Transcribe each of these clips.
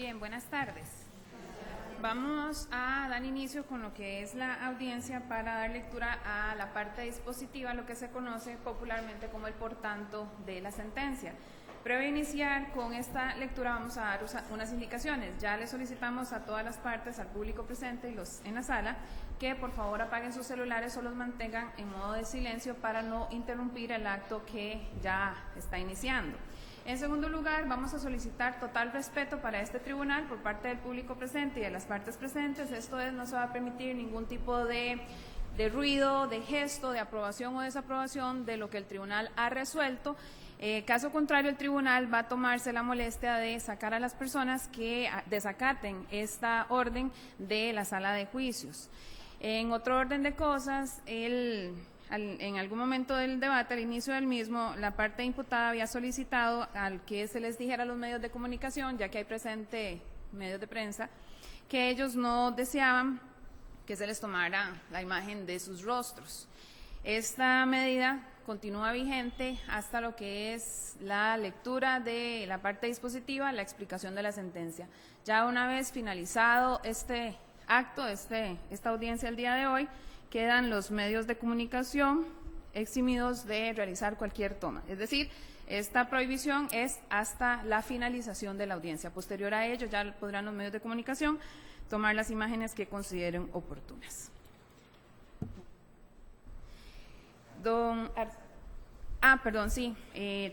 Bien, buenas tardes. Vamos a dar inicio con lo que es la audiencia para dar lectura a la parte dispositiva, lo que se conoce popularmente como el por tanto de la sentencia. Previo a iniciar con esta lectura vamos a dar unas indicaciones. Ya le solicitamos a todas las partes, al público presente y los en la sala, que por favor apaguen sus celulares o los mantengan en modo de silencio para no interrumpir el acto que ya está iniciando. En segundo lugar, vamos a solicitar total respeto para este tribunal por parte del público presente y de las partes presentes. Esto es, no se va a permitir ningún tipo de ruido, de gesto, de aprobación o desaprobación de lo que el tribunal ha resuelto. Caso contrario, el tribunal va a tomarse la molestia de sacar a las personas que desacaten esta orden de la sala de juicios. En otro orden de cosas, en algún momento del debate, al inicio del mismo, la parte imputada había solicitado al que se les dijera a los medios de comunicación, ya que hay presente medios de prensa, que ellos no deseaban que se les tomara la imagen de sus rostros. Esta medida continúa vigente hasta lo que es la lectura de la parte dispositiva, la explicación de la sentencia. Ya una vez finalizado este acto, esta audiencia el día de hoy, quedan los medios de comunicación eximidos de realizar cualquier toma. Es decir, esta prohibición es hasta la finalización de la audiencia. Posterior a ello, ya podrán los medios de comunicación tomar las imágenes que consideren oportunas.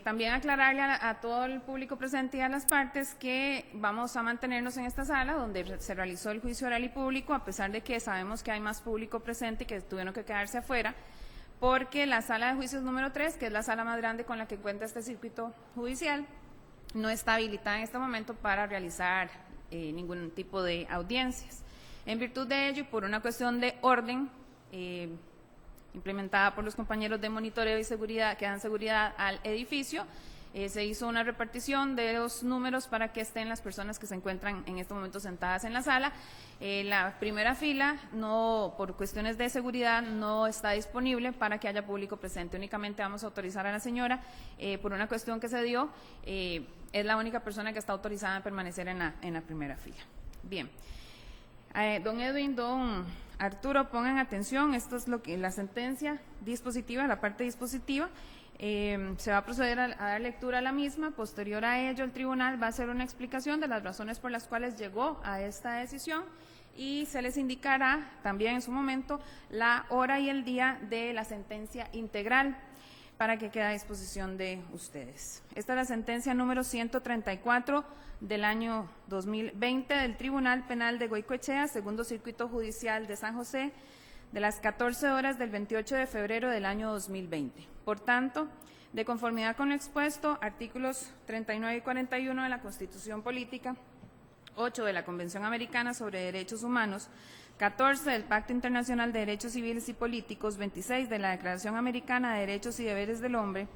También aclararle a todo el público presente y a las partes que vamos a mantenernos en esta sala donde se realizó el juicio oral y público, a pesar de que sabemos que hay más público presente y que tuvieron que quedarse afuera, porque la sala de juicios número 3, que es la sala más grande con la que cuenta este circuito judicial, no está habilitada en este momento para realizar ningún tipo de audiencias. En virtud de ello y por una cuestión de orden, implementada por los compañeros de monitoreo y seguridad que dan seguridad al edificio, se hizo una repartición de los números para que estén las personas que se encuentran en este momento sentadas en la sala. La primera fila, por cuestiones de seguridad, no está disponible para que haya público presente. Únicamente vamos a autorizar a la señora, por una cuestión que se dio, es la única persona que está autorizada a permanecer en la primera fila. Bien. Don Edwin, don Arturo, pongan atención, esto es lo que la sentencia dispositiva, la parte dispositiva, se va a proceder a dar lectura a la misma. Posterior a ello, el tribunal va a hacer una explicación de las razones por las cuales llegó a esta decisión y se les indicará también en su momento la hora y el día de la sentencia integral para que quede a disposición de ustedes. Esta es la sentencia número 134 del año 2020 del Tribunal Penal de Goicoechea, Segundo Circuito Judicial de San José, de las 14 horas del 28 de febrero del año 2020. Por tanto, de conformidad con lo expuesto, artículos 39 y 41 de la Constitución Política, 8 de la Convención Americana sobre Derechos Humanos, 14 del Pacto Internacional de Derechos Civiles y Políticos, 26 de la Declaración Americana de Derechos y Deberes del Hombre,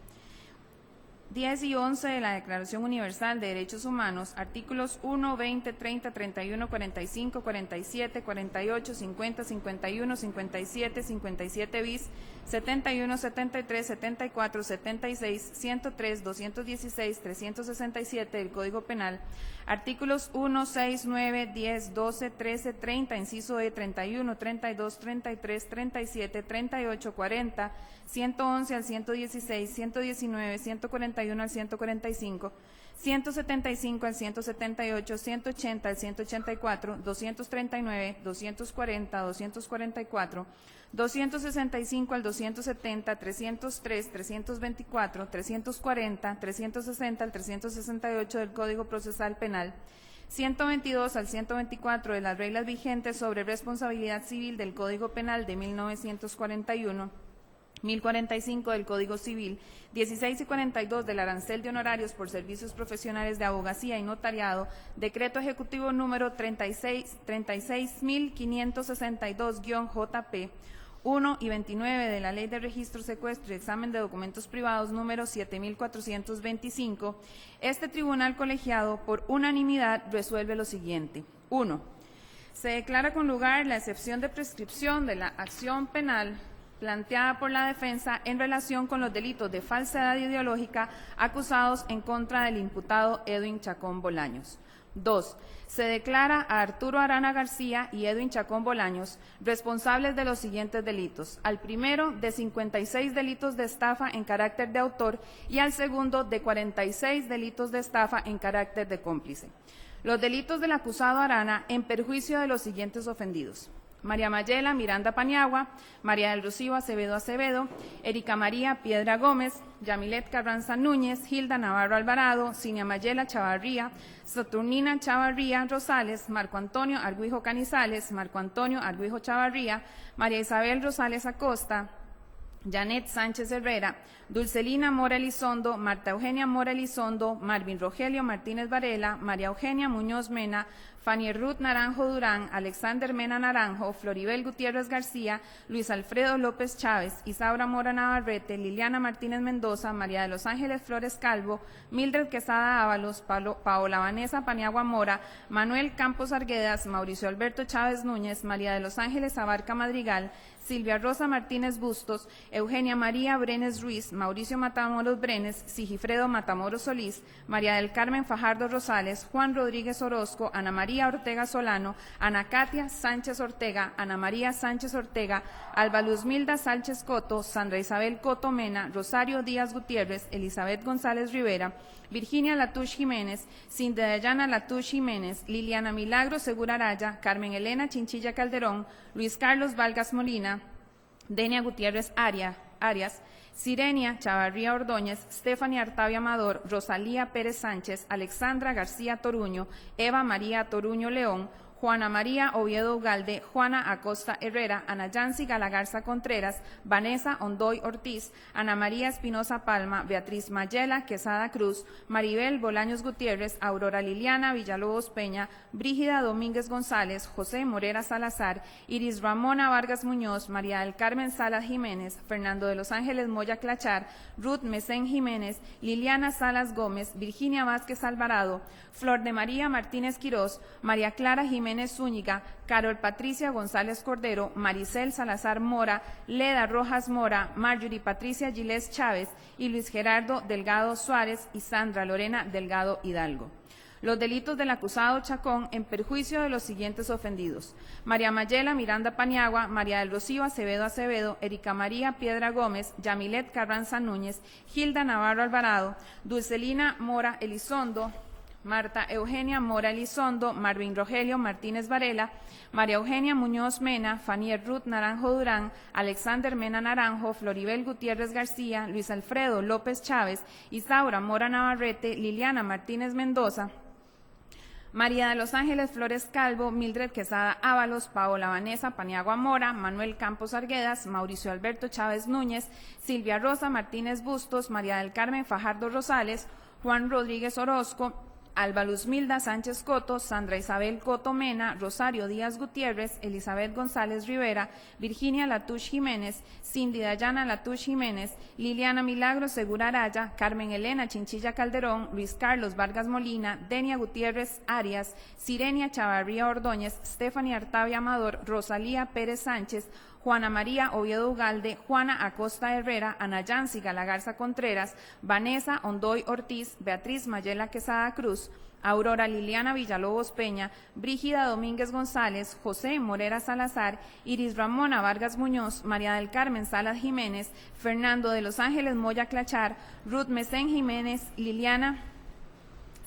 10 y 11 de la Declaración Universal de Derechos Humanos, artículos 1, 20, 30, 31, 45, 47, 48, 50, 51, 57, 57 bis, 71, 73, 74, 76, 103, 216, 367 del Código Penal, artículos 1, 6, 9, 10, 12, 13, 30, inciso E, 31, 32, 33, 37, 38, 40, 111 al 116, 119, 141 al 145, 175 al 178, 180 al 184, 239, 240, 244, 265 al 270, 303, 324, 340, 360 al 368 del Código Procesal Penal, 122 al 124 de las reglas vigentes sobre responsabilidad civil del Código Penal de 1941, 1045 del Código Civil, 16 y 42 del arancel de honorarios por servicios profesionales de abogacía y notariado, decreto ejecutivo número 36.562-JP, 1 y 29 de la Ley de Registro, Secuestro y Examen de Documentos Privados número 7425, este tribunal colegiado por unanimidad resuelve lo siguiente. 1. Se declara con lugar la excepción de prescripción de la acción penal planteada por la defensa en relación con los delitos de falsedad ideológica acusados en contra del imputado Edwin Chacón Bolaños. 2. Se declara a Arturo Arana García y Edwin Chacón Bolaños responsables de los siguientes delitos. Al primero, de 56 delitos de estafa en carácter de autor y al segundo, de 46 delitos de estafa en carácter de cómplice. Los delitos del acusado Arana en perjuicio de los siguientes ofendidos: María Mayela Miranda Paniagua, María del Rocío Acevedo Acevedo, Erika María Piedra Gómez, Yamilet Carranza Núñez, Hilda Navarro Alvarado, Cinia Mayela Chavarría, Saturnina Chavarría Rosales, Marco Antonio Arguijo Canizales, Marco Antonio Arguijo Chavarría, María Isabel Rosales Acosta, Janet Sánchez Herrera, Dulcelina Mora Elizondo, Marta Eugenia Mora Elizondo, Marvin Rogelio Martínez Varela, María Eugenia Muñoz Mena, Fanny Ruth Naranjo Durán, Alexander Mena Naranjo, Floribel Gutiérrez García, Luis Alfredo López Chávez, Isaura Mora Navarrete, Liliana Martínez Mendoza, María de los Ángeles Flores Calvo, Mildred Quesada Ábalos, Paola Vanessa Paniagua Mora, Manuel Campos Arguedas, Mauricio Alberto Chávez Núñez, María de los Ángeles Abarca Madrigal, Silvia Rosa Martínez Bustos, Eugenia María Brenes Ruiz, Mauricio Matamoros Brenes, Sigifredo Matamoros Solís, María del Carmen Fajardo Rosales, Juan Rodríguez Orozco, Ana María Ortega Solano, Ana Katia Sánchez Ortega, Ana María Sánchez Ortega, Alba Luzmilda Sánchez Coto, Sandra Isabel Coto Mena, Rosario Díaz Gutiérrez, Elizabeth González Rivera, Virginia Latush Jiménez, Cindy Dayana Latush Jiménez, Liliana Milagro Segura Araya, Carmen Elena Chinchilla Calderón, Luis Carlos Valgas Molina, Denia Gutiérrez Arias, Sirenia Chavarría Ordóñez, Stephanie Artavia Amador, Rosalía Pérez Sánchez, Alexandra García Toruño, Eva María Toruño León, Juana María Oviedo Ugalde, Juana Acosta Herrera, Ana Yancy Galagarza Contreras, Vanessa Ondoy Ortiz, Ana María Espinosa Palma, Beatriz Mayela Quesada Cruz, Maribel Bolaños Gutiérrez, Aurora Liliana Villalobos Peña, Brígida Domínguez González, José Morera Salazar, Iris Ramona Vargas Muñoz, María del Carmen Salas Jiménez, Fernando de los Ángeles Moya Clachar, Ruth Mesén Jiménez, Liliana Salas Gómez, Virginia Vázquez Alvarado, Flor de María Martínez Quirós, María Clara Jiménez Zúñiga, Carol Patricia González Cordero, Maricel Salazar Mora, Leda Rojas Mora, Marjorie Patricia Giles Chávez y Luis Gerardo Delgado Suárez y Sandra Lorena Delgado Hidalgo. Los delitos del acusado Chacón en perjuicio de los siguientes ofendidos: María Mayela Miranda Paniagua, María del Rocío Acevedo Acevedo, Erika María Piedra Gómez, Yamilet Carranza Núñez, Hilda Navarro Alvarado, Dulcelina Mora Elizondo, Marta Eugenia Mora Elizondo, Marvin Rogelio Martínez Varela, María Eugenia Muñoz Mena, Fanny Ruth Naranjo Durán, Alexander Mena Naranjo, Floribel Gutiérrez García, Luis Alfredo López Chávez, Isaura Mora Navarrete, Liliana Martínez Mendoza, María de los Ángeles Flores Calvo, Mildred Quesada Ábalos, Paola Vanessa Paniagua Mora, Manuel Campos Arguedas, Mauricio Alberto Chávez Núñez, Silvia Rosa Martínez Bustos, María del Carmen Fajardo Rosales, Juan Rodríguez Orozco, Alba Luzmilda Sánchez Coto, Sandra Isabel Coto Mena, Rosario Díaz Gutiérrez, Elizabeth González Rivera, Virginia Latush Jiménez, Cindy Dayana Latush Jiménez, Liliana Milagro Segura Araya, Carmen Elena Chinchilla Calderón, Luis Carlos Vargas Molina, Denia Gutiérrez Arias, Sirenia Chavarría Ordóñez, Stephanie Artavia Amador, Rosalía Pérez Sánchez, Juana María Oviedo Ugalde, Juana Acosta Herrera, Ana Yancy Galagarza Contreras, Vanessa Ondoy Ortiz, Beatriz Mayela Quesada Cruz, Aurora Liliana Villalobos Peña, Brígida Domínguez González, José Morera Salazar, Iris Ramona Vargas Muñoz, María del Carmen Salas Jiménez, Fernando de los Ángeles Moya Clachar, Ruth Mesén Jiménez, Liliana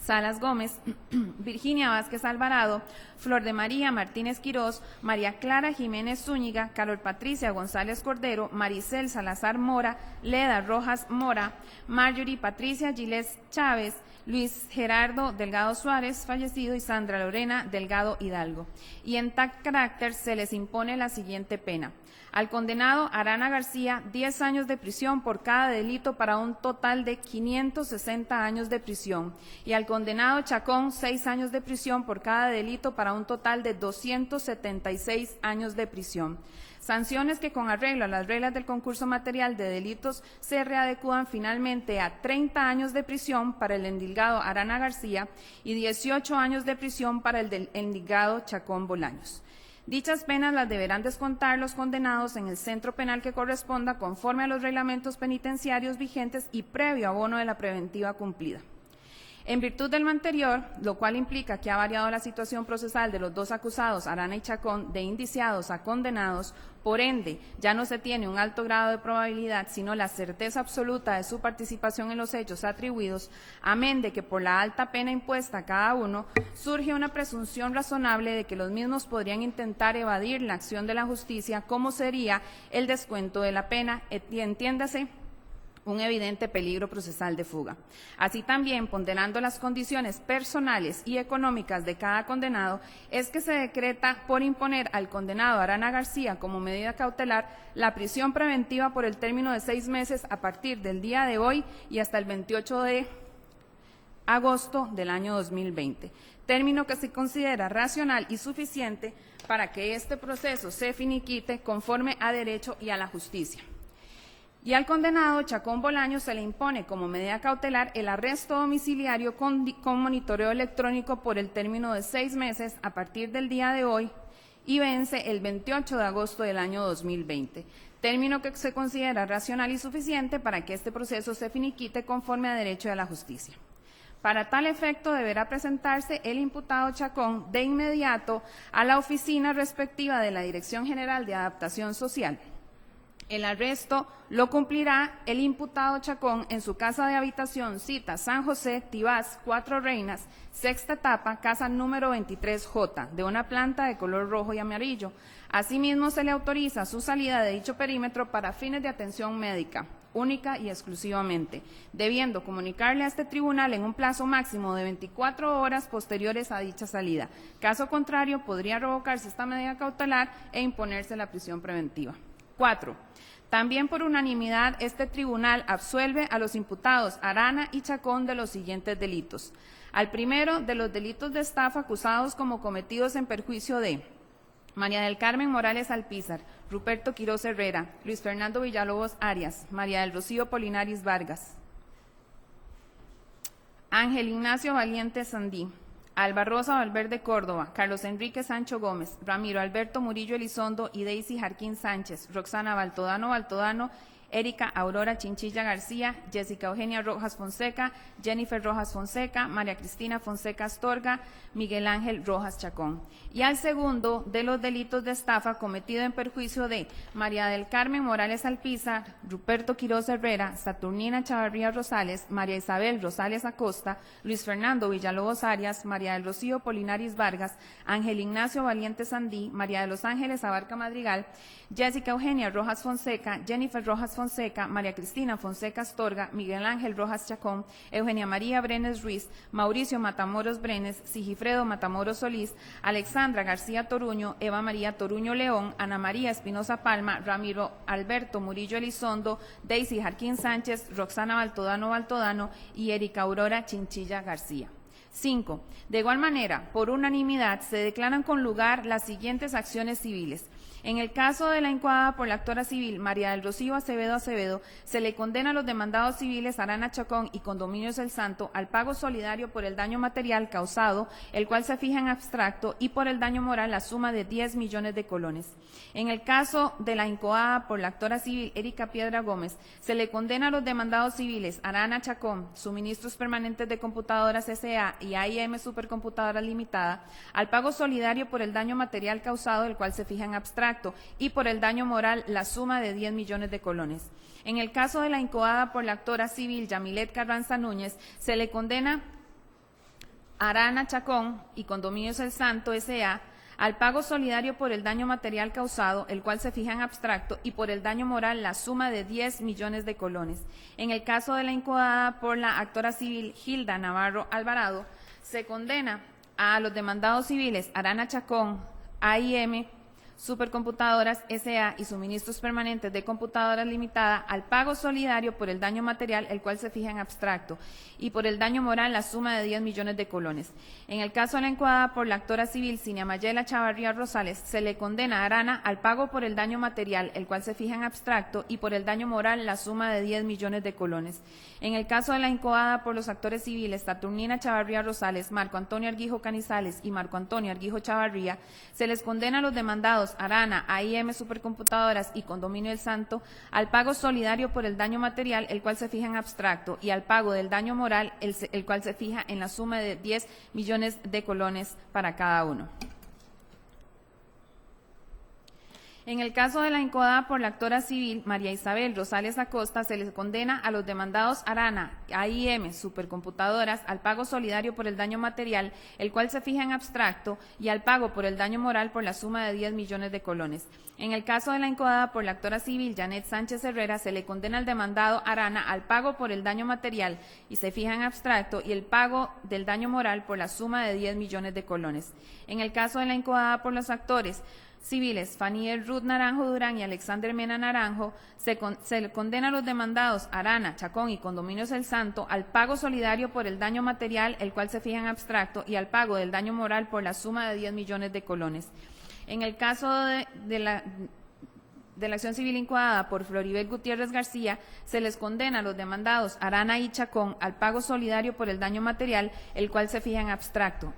Salas Gómez, Virginia Vázquez Alvarado, Flor de María Martínez Quirós, María Clara Jiménez Zúñiga, Carol Patricia González Cordero, Maricel Salazar Mora, Leda Rojas Mora, Marjorie Patricia Giles Chávez, Luis Gerardo Delgado Suárez, fallecido, y Sandra Lorena Delgado Hidalgo. Y en tal carácter se les impone la siguiente pena: al condenado Arana García, 10 años de prisión por cada delito para un total de 560 años de prisión. Y al condenado Chacón, 6 años de prisión por cada delito para un total de 276 años de prisión. Sanciones que, con arreglo a las reglas del concurso material de delitos, se readecúan finalmente a 30 años de prisión para el endilgado Arana García y 18 años de prisión para el del endilgado Chacón Bolaños. Dichas penas las deberán descontar los condenados en el centro penal que corresponda, conforme a los reglamentos penitenciarios vigentes y previo abono de la preventiva cumplida. En virtud de lo anterior, lo cual implica que ha variado la situación procesal de los dos acusados, Arana y Chacón, de indiciados a condenados, por ende, ya no se tiene un alto grado de probabilidad, sino la certeza absoluta de su participación en los hechos atribuidos, amén de que por la alta pena impuesta a cada uno, surge una presunción razonable de que los mismos podrían intentar evadir la acción de la justicia, como sería el descuento de la pena, entiéndase, un evidente peligro procesal de fuga. Así también, ponderando las condiciones personales y económicas de cada condenado, es que se decreta por imponer al condenado Arana García como medida cautelar la prisión preventiva por el término de 6 meses a partir del día de hoy y hasta el 28 de agosto del año 2020, término que se considera racional y suficiente para que este proceso se finiquite conforme a derecho y a la justicia. Y al condenado Chacón Bolaños se le impone como medida cautelar el arresto domiciliario con monitoreo electrónico por el término de 6 meses a partir del día de hoy y vence el 28 de agosto del año 2020, término que se considera racional y suficiente para que este proceso se finiquite conforme a derecho y a la justicia. Para tal efecto deberá presentarse el imputado Chacón de inmediato a la oficina respectiva de la Dirección General de Adaptación Social. El arresto lo cumplirá el imputado Chacón en su casa de habitación, cita San José, Tibás, Cuatro Reinas, sexta etapa, casa número 23J, de una planta de color rojo y amarillo. Asimismo, se le autoriza su salida de dicho perímetro para fines de atención médica, única y exclusivamente, debiendo comunicarle a este tribunal en un plazo máximo de 24 horas posteriores a dicha salida. Caso contrario, podría revocarse esta medida cautelar e imponerse la prisión preventiva. 4. También por unanimidad, este tribunal absuelve a los imputados Arana y Chacón de los siguientes delitos. Al primero, de los delitos de estafa acusados como cometidos en perjuicio de María del Carmen Morales Alpizar, Ruperto Quiroz Herrera, Luis Fernando Villalobos Arias, María del Rocío Polinaris Vargas, Ángel Ignacio Valiente Sandí, Alba Rosa Valverde Córdoba, Carlos Enrique Sancho Gómez, Ramiro Alberto Murillo Elizondo y Daisy Jarquín Sánchez, Roxana Baltodano, Erika Aurora Chinchilla García, Jessica Eugenia Rojas Fonseca, Jennifer Rojas Fonseca, María Cristina Fonseca Astorga, Miguel Ángel Rojas Chacón. Y al segundo, de los delitos de estafa cometido en perjuicio de María del Carmen Morales Alpizar, Ruperto Quiroz Herrera, Saturnina Chavarría Rosales, María Isabel Rosales Acosta, Luis Fernando Villalobos Arias, María del Rocío Polinaris Vargas, Ángel Ignacio Valiente Sandí, María de los Ángeles Abarca Madrigal, Jessica Eugenia Rojas Fonseca, Jennifer Rojas Fonseca, María Cristina Fonseca Astorga, Miguel Ángel Rojas Chacón, Eugenia María Brenes Ruiz, Mauricio Matamoros Brenes, Sigifredo Matamoros Solís, Alexandra García Toruño, Eva María Toruño León, Ana María Espinosa Palma, Ramiro Alberto Murillo Elizondo, Daisy Jarquín Sánchez, Roxana Baltodano y Erika Aurora Chinchilla García. 5. De igual manera, por unanimidad, se declaran con lugar las siguientes acciones civiles. En el caso de la incoada por la actora civil María del Rocío Acevedo, se le condena a los demandados civiles Arana Chacón y Condominios El Santo al pago solidario por el daño material causado, el cual se fija en abstracto, y por el daño moral la suma de 10 millones de colones. En el caso de la incoada por la actora civil Erika Piedra Gómez, se le condena a los demandados civiles Arana Chacón, Suministros Permanentes de Computadoras S.A. y AIM Supercomputadoras Limitada, al pago solidario por el daño material causado, el cual se fija en abstracto, y por el daño moral la suma de 10 millones de colones. En el caso de la incoada por la actora civil Yamilet Carranza Núñez, se le condena a Arana Chacón y Condominios El Santo S.A. al pago solidario por el daño material causado, el cual se fija en abstracto, y por el daño moral la suma de 10 millones de colones. En el caso de la incoada por la actora civil Hilda Navarro Alvarado, se condena a los demandados civiles Arana Chacón, AIM Supercomputadoras S.A. y Suministros Permanentes de Computadoras Limitada al pago solidario por el daño material, el cual se fija en abstracto, y por el daño moral la suma de 10 millones de colones. En el caso de la incoada por la actora civil Cinia Mayela Chavarría Rosales, se le condena a Arana al pago por el daño material, el cual se fija en abstracto, y por el daño moral la suma de 10 millones de colones. En el caso de la incoada por los actores civiles Saturnina Chavarría Rosales, Marco Antonio Arguijo Canizales y Marco Antonio Arguijo Chavarría, se les condena a los demandados demandados Arana, AIM Supercomputadoras y Condominio El Santo al pago solidario por el daño material, el cual se fija en abstracto, y al pago del daño moral, el cual se fija en la suma de 10 millones de colones para cada uno. En el caso de la incoada por la actora civil María Isabel Rosales Acosta, se les condena a los demandados Arana, AIM Supercomputadoras al pago solidario por el daño material, el cual se fija en abstracto, y al pago por el daño moral por la suma de 10 millones de colones. En el caso de la incoada por la actora civil Janet Sánchez Herrera, se le condena al demandado Arana al pago por el daño material y se fija en abstracto, y el pago del daño moral por la suma de 10 millones de colones. En el caso de la incoada por los actores civiles Faniel Ruth Naranjo Durán y Alexander Mena Naranjo, se le condena a los demandados Arana, Chacón y Condominios El Santo al pago solidario por el daño material, el cual se fija en abstracto, y al pago del daño moral por la suma de 10 millones de colones. En el caso de la acción civil incoada por Floribel Gutiérrez García, se les condena a los demandados Arana y Chacón al pago solidario por el daño material, el cual se fija en abstracto,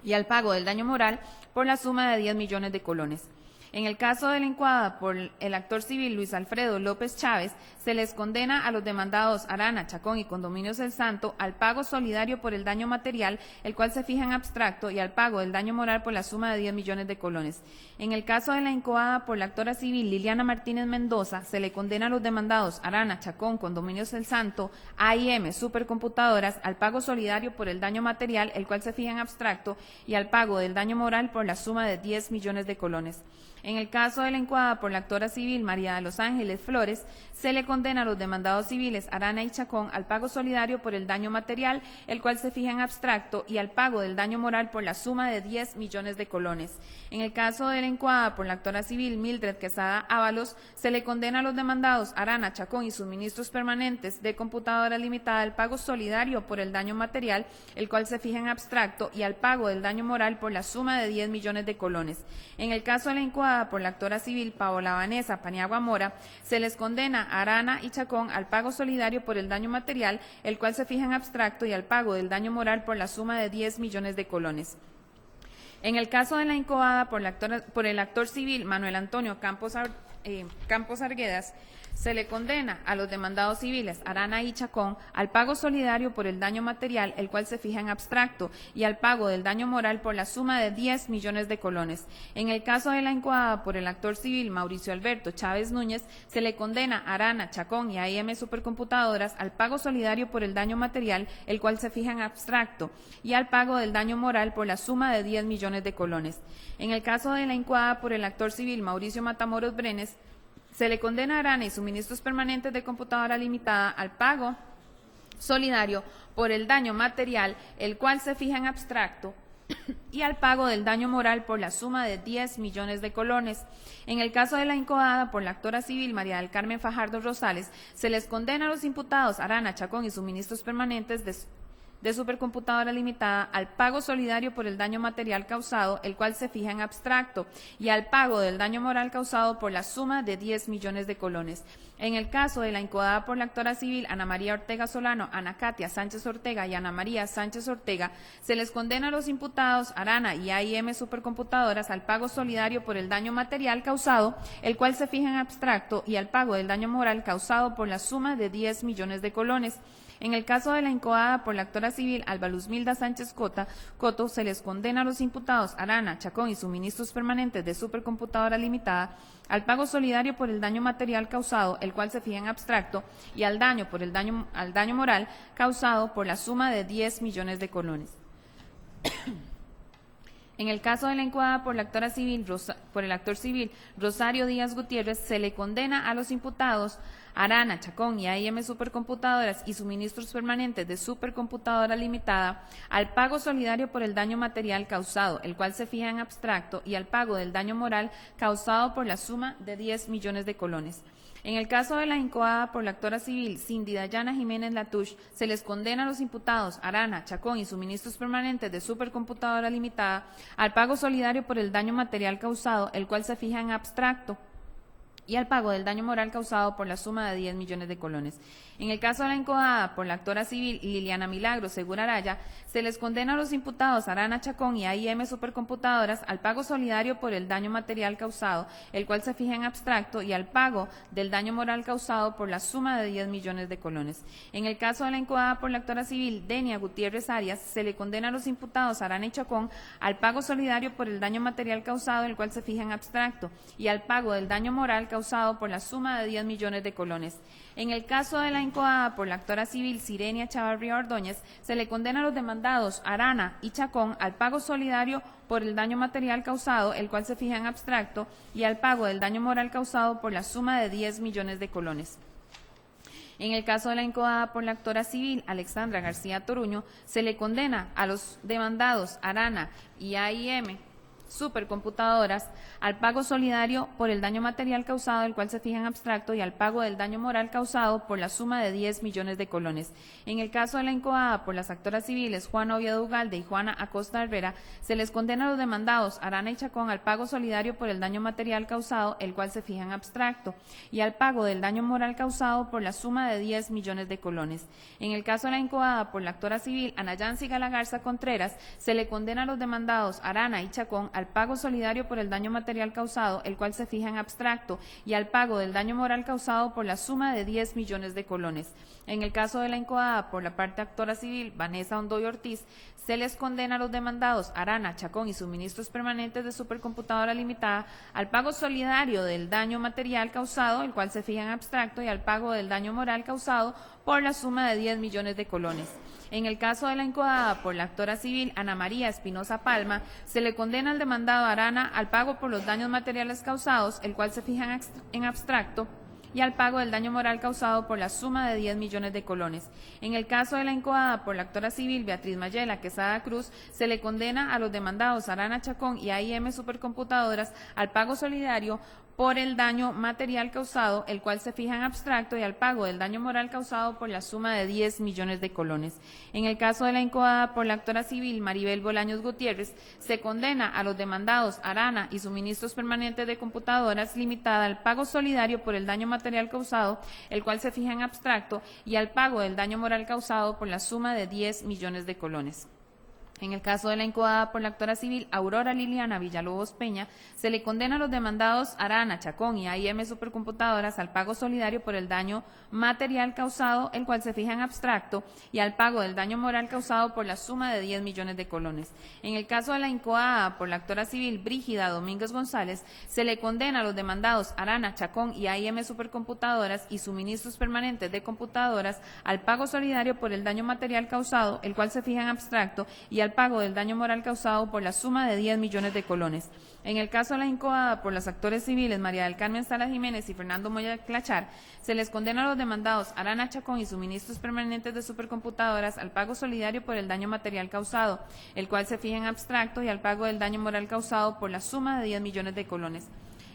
y al pago del daño moral por la suma de 10 millones de colones. En el caso de la incoada por el actor civil Luis Alfredo López Chávez, se les condena a los demandados Arana, Chacón y Condominios El Santo al pago solidario por el daño material, el cual se fija en abstracto, y al pago del daño moral por la suma de 10 millones de colones. En el caso de la incoada por la actora civil Liliana Martínez Mendoza, se le condena a los demandados Arana, Chacón, Condominios El Santo, AIM Supercomputadoras al pago solidario por el daño material, el cual se fija en abstracto, y al pago del daño moral por la suma de 10 millones de colones. En el caso de la incoada por la actora civil María de los Ángeles Flores, se le condena a los demandados civiles Arana y Chacón al pago solidario por el daño material, el cual se fija en abstracto, y al pago del daño moral por la suma de 10 millones de colones. En el caso de la incoada por la actora civil Mildred Quesada Ábalos, se le condena a los demandados Arana, Chacón y suministros permanentes de computadora limitada al pago solidario por el daño material, el cual se fija en abstracto, y al pago del daño moral por la suma de 10 millones de colones. En el caso de la incoada por la actora civil Paola Vanessa Paniagua Mora, se les condena a Arana y Chacón al pago solidario por el daño material, el cual se fija en abstracto, y al pago del daño moral por la suma de 10 millones de colones. En el caso de la incoada por el actor civil Manuel Antonio Campos Arguedas, se le condena a los demandados civiles Arana y Chacón al pago solidario por el daño material, el cual se fija en abstracto, y al pago del daño moral por la suma de 10 millones de colones. En el caso de la incoada por el actor civil Mauricio Alberto Chávez Núñez, se le condena a Arana, Chacón y AIM Supercomputadoras al pago solidario por el daño material, el cual se fija en abstracto, y al pago del daño moral por la suma de 10 millones de colones. En el caso de la incoada por el actor civil Mauricio Matamoros Brenes, se le condena a Arana y suministros permanentes de computadora limitada al pago solidario por el daño material, el cual se fija en abstracto, y al pago del daño moral por la suma de 10 millones de colones. En el caso de la incoada por la actora civil María del Carmen Fajardo Rosales, se les condena a los imputados Arana, Chacón y suministros permanentes de supercomputadora limitada al pago solidario por el daño material causado, el cual se fija en abstracto, y al pago del daño moral causado por la suma de 10 millones de colones. En el caso de la incoada por la actora civil Ana María Ortega Solano, Ana Katia Sánchez Ortega y Ana María Sánchez Ortega, se les condena a los imputados Arana y AIM Supercomputadoras al pago solidario por el daño material causado, el cual se fija en abstracto, y al pago del daño moral causado por la suma de 10 millones de colones. En el caso de la incoada por la actora civil Alba Luzmilda Sánchez Coto, se les condena a los imputados Arana, Chacón y suministros permanentes de supercomputadora limitada al pago solidario por el daño material causado, el cual se fija en abstracto, y al daño moral causado por la suma de 10 millones de colones. En el caso de la incoada por la actora civil, por el actor civil Rosario Díaz Gutiérrez, se le condena a los imputados Arana, Chacón y AIM Supercomputadoras y suministros permanentes de supercomputadora limitada al pago solidario por el daño material causado, el cual se fija en abstracto, y al pago del daño moral causado por la suma de 10 millones de colones. En el caso de la incoada por la actora civil Cindy Dayana Jiménez Latouche, se les condena a los imputados Arana, Chacón y suministros permanentes de supercomputadora limitada al pago solidario por el daño material causado, el cual se fija en abstracto, y al pago del daño moral causado por la suma de 10 millones de colones. En el caso de la incoada por la actora civil Liliana Milagros Segura Araya, se les condena a los imputados Arana Chacón y AIM Supercomputadoras al pago solidario por el daño material causado, el cual se fija en abstracto, y al pago del daño moral causado por la suma de 10 millones de colones. En el caso de la incoada por la actora civil Denia Gutiérrez Arias, se le condena a los imputados Arana y Chacón al pago solidario por el daño material causado, el cual se fija en abstracto, y al pago del daño moral causado por la suma de 10 millones de colones. En el caso de la incoada por la actora civil Sirenia Chavarría Ordóñez, se le condena a los demandados Arana y Chacón al pago solidario por el daño material causado, el cual se fija en abstracto, y al pago del daño moral causado por la suma de 10 millones de colones. En el caso de la incoada por la actora civil Alexandra García Toruño, se le condena a los demandados Arana y AIM Supercomputadoras al pago solidario por el daño material causado, el cual se fija en abstracto, y al pago del daño moral causado por la suma de 10 millones de colones. En el caso de la incoada por las actoras civiles Juana Oviedo Ugalde y Juana Acosta Herrera, se les condena a los demandados Arana y Chacón al pago solidario por el daño material causado, el cual se fija en abstracto, y al pago del daño moral causado por la suma de 10 millones de colones. En el caso de la incoada por la actora civil Ana Yancy Galagarza Contreras, se le condena a los demandados Arana y Chacón al pago solidario por el daño material causado, el cual se fija en abstracto, y al pago del daño moral causado por la suma de 10 millones de colones. En el caso de la incoada por la parte actora civil Vanessa Ondoy Ortiz, se les condena a los demandados Arana, Chacón y suministros permanentes de Supercomputadora Limitada al pago solidario del daño material causado, el cual se fija en abstracto, y al pago del daño moral causado por la suma de 10 millones de colones. En el caso de la incoada por la actora civil Ana María Espinosa Palma, se le condena al demandado Arana al pago por los daños materiales causados, el cual se fija en abstracto, y al pago del daño moral causado por la suma de 10 millones de colones. En el caso de la incoada por la actora civil Beatriz Mayela Quesada Cruz, se le condena a los demandados Arana Chacón y AIM Supercomputadoras al pago solidario por el daño material causado, el cual se fija en abstracto, y al pago del daño moral causado por la suma de 10 millones de colones. En el caso de la incoada por la actora civil Maribel Bolaños Gutiérrez, se condena a los demandados Arana y suministros permanentes de computadoras limitada al pago solidario por el daño material causado, el cual se fija en abstracto, y al pago del daño moral causado por la suma de 10 millones de colones. En el caso de la incoada por la actora civil Aurora Liliana Villalobos Peña, se le condena a los demandados Arana, Chacón y AIM Supercomputadoras al pago solidario por el daño material causado, el cual se fija en abstracto, y al pago del daño moral causado por la suma de 10 millones de colones. En el caso de la incoada por la actora civil Brígida Domínguez González, se le condena a los demandados Arana, Chacón y AIM Supercomputadoras y suministros permanentes de computadoras al pago solidario por el daño material causado, el cual se fija en abstracto, y al pago del daño moral causado por la suma de 10 millones de colones. En el caso de la incoada por las actores civiles María del Carmen Salas Jiménez y Fernando Moya Clachar, se les condena a los demandados Arana Chacón y suministros permanentes de supercomputadoras al pago solidario por el daño material causado, el cual se fija en abstracto, y al pago del daño moral causado por la suma de 10 millones de colones.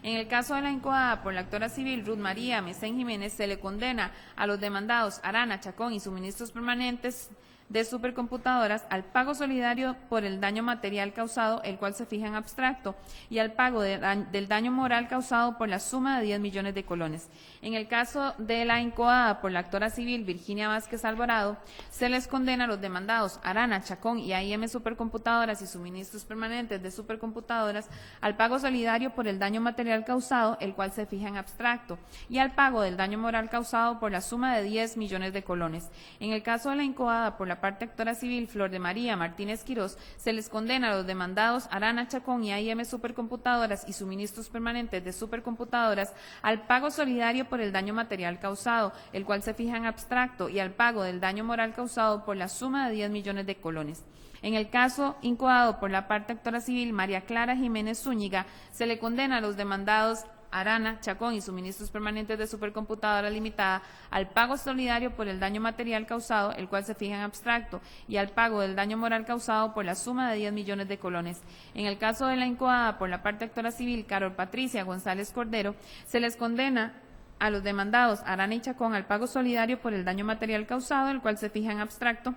En el caso de la incoada por la actora civil Ruth María Mesén Jiménez, se le condena a los demandados Arana, Chacón y suministros permanentes de supercomputadoras al pago solidario por el daño material causado, el cual se fija en abstracto, y al pago del daño moral causado por la suma de 10 millones de colones. En el caso de la incoada por la actora civil Virginia Vázquez Alvarado, se les condena a los demandados Arana, Chacón y AIM Supercomputadoras y suministros permanentes de supercomputadoras al pago solidario por el daño material causado, el cual se fija en abstracto, y al pago del daño moral causado por la suma de 10 millones de colones. En el caso de la incoada por la parte actora civil Flor de María Martínez Quirós, se les condena a los demandados Arana, Chacón y AIM Supercomputadoras y suministros permanentes de supercomputadoras al pago solidario por el daño material causado, el cual se fija en abstracto, y al pago del daño moral causado por la suma de 10 millones de colones. En el caso incoado por la parte actora civil María Clara Jiménez Zúñiga, se le condena a los demandados Arana, Chacón y suministros permanentes de supercomputadora limitada al pago solidario por el daño material causado, el cual se fija en abstracto, y al pago del daño moral causado por la suma de 10 millones de colones. En el caso de la incoada por la parte actora civil Carol Patricia González Cordero, se les condena a los demandados Arana y Chacón al pago solidario por el daño material causado, el cual se fija en abstracto,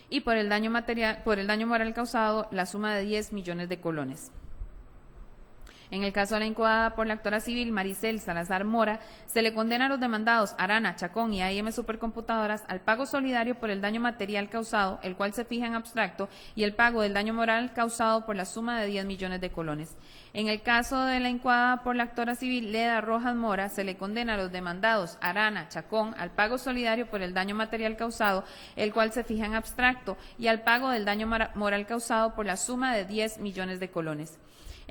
y por el daño moral causado la suma de 10 millones de colones. En el caso de la incoada por la actora civil Maricel Salazar Mora, se le condena a los demandados Arana, Chacón y AIM Supercomputadoras al pago solidario por el daño material causado, el cual se fija en abstracto, y el pago del daño moral causado por la suma de 10 millones de colones. En el caso de la incoada por la actora civil Leda Rojas Mora, se le condena a los demandados Arana, Chacón al pago solidario por el daño material causado, el cual se fija en abstracto, y al pago del daño moral causado por la suma de 10 millones de colones.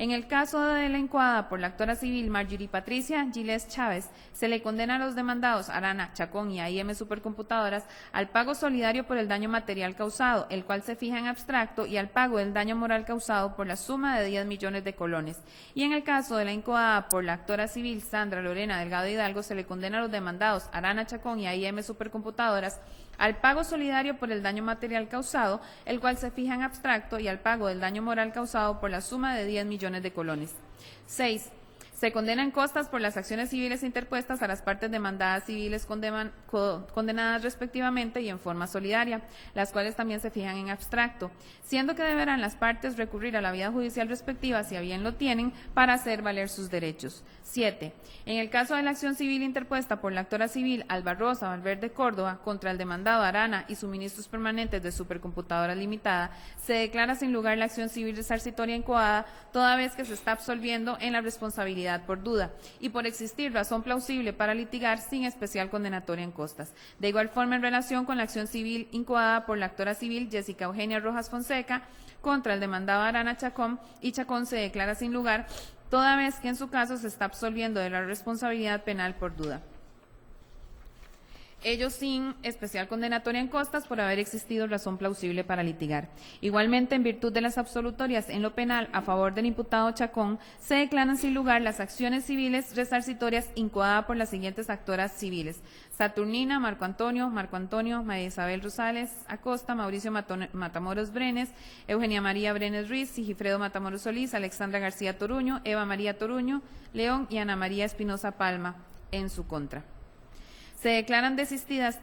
En el caso de la incoada por la actora civil Marjorie Patricia Giles Chávez, se le condena a los demandados Arana, Chacón y AIM Supercomputadoras al pago solidario por el daño material causado, el cual se fija en abstracto, y al pago del daño moral causado por la suma de 10 millones de colones. Y en el caso de la incoada por la actora civil Sandra Lorena Delgado Hidalgo, se le condena a los demandados Arana, Chacón y AIM Supercomputadoras al pago solidario por el daño material causado, el cual se fija en abstracto, y al pago del daño moral causado por la suma de 10 millones de colones. 6. Se condenan costas por las acciones civiles interpuestas a las partes demandadas civiles condenadas respectivamente y en forma solidaria, las cuales también se fijan en abstracto, siendo que deberán las partes recurrir a la vía judicial respectiva, si a bien lo tienen, para hacer valer sus derechos. 7. En el caso de la acción civil interpuesta por la actora civil Alba Rosa Valverde Córdoba contra el demandado Arana y suministros permanentes de Supercomputadoras Limitada, se declara sin lugar la acción civil resarcitoria incoada, toda vez que se está absolviendo en la responsabilidad por duda y por existir razón plausible para litigar sin especial condenatoria en costas. De igual forma, en relación con la acción civil incoada por la actora civil Jessica Eugenia Rojas Fonseca contra el demandado Arana Chacón, y Chacón se declara sin lugar, toda vez que en su caso se está absolviendo de la responsabilidad penal por duda. Ello sin especial condenatoria en costas por haber existido razón plausible para litigar. Igualmente, en virtud de las absolutorias en lo penal a favor del imputado Chacón, se declaran sin lugar las acciones civiles resarcitorias incoadas por las siguientes actoras civiles: Saturnina, Marco Antonio, María Isabel Rosales Acosta, Mauricio Matamoros Brenes, Eugenia María Brenes Ruiz, Sigifredo Matamoros Solís, Alexandra García Toruño, Eva María Toruño León y Ana María Espinosa Palma en su contra. Se declaran desistidas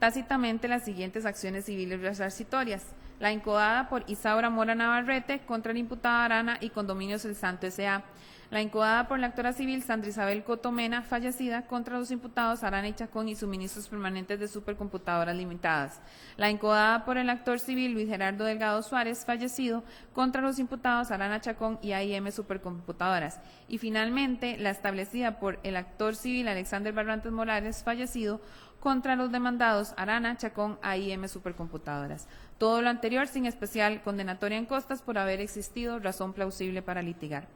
tácitamente las siguientes acciones civiles resarcitorias: la incoada por Isaura Mora Navarrete contra el imputado Arana y Condominios El Santo S.A., la incoada por la actora civil Sandra Isabel Cotomena, fallecida, contra los imputados Arana y Chacón y suministros permanentes de Supercomputadoras Limitadas, la incoada por el actor civil Luis Gerardo Delgado Suárez, fallecido, contra los imputados Arana Chacón y AIM Supercomputadoras, y finalmente la establecida por el actor civil Alexander Barrantes Morales, fallecido, contra los demandados Arana, Chacón, AIM Supercomputadoras. Todo lo anterior sin especial condenatoria en costas por haber existido razón plausible para litigar.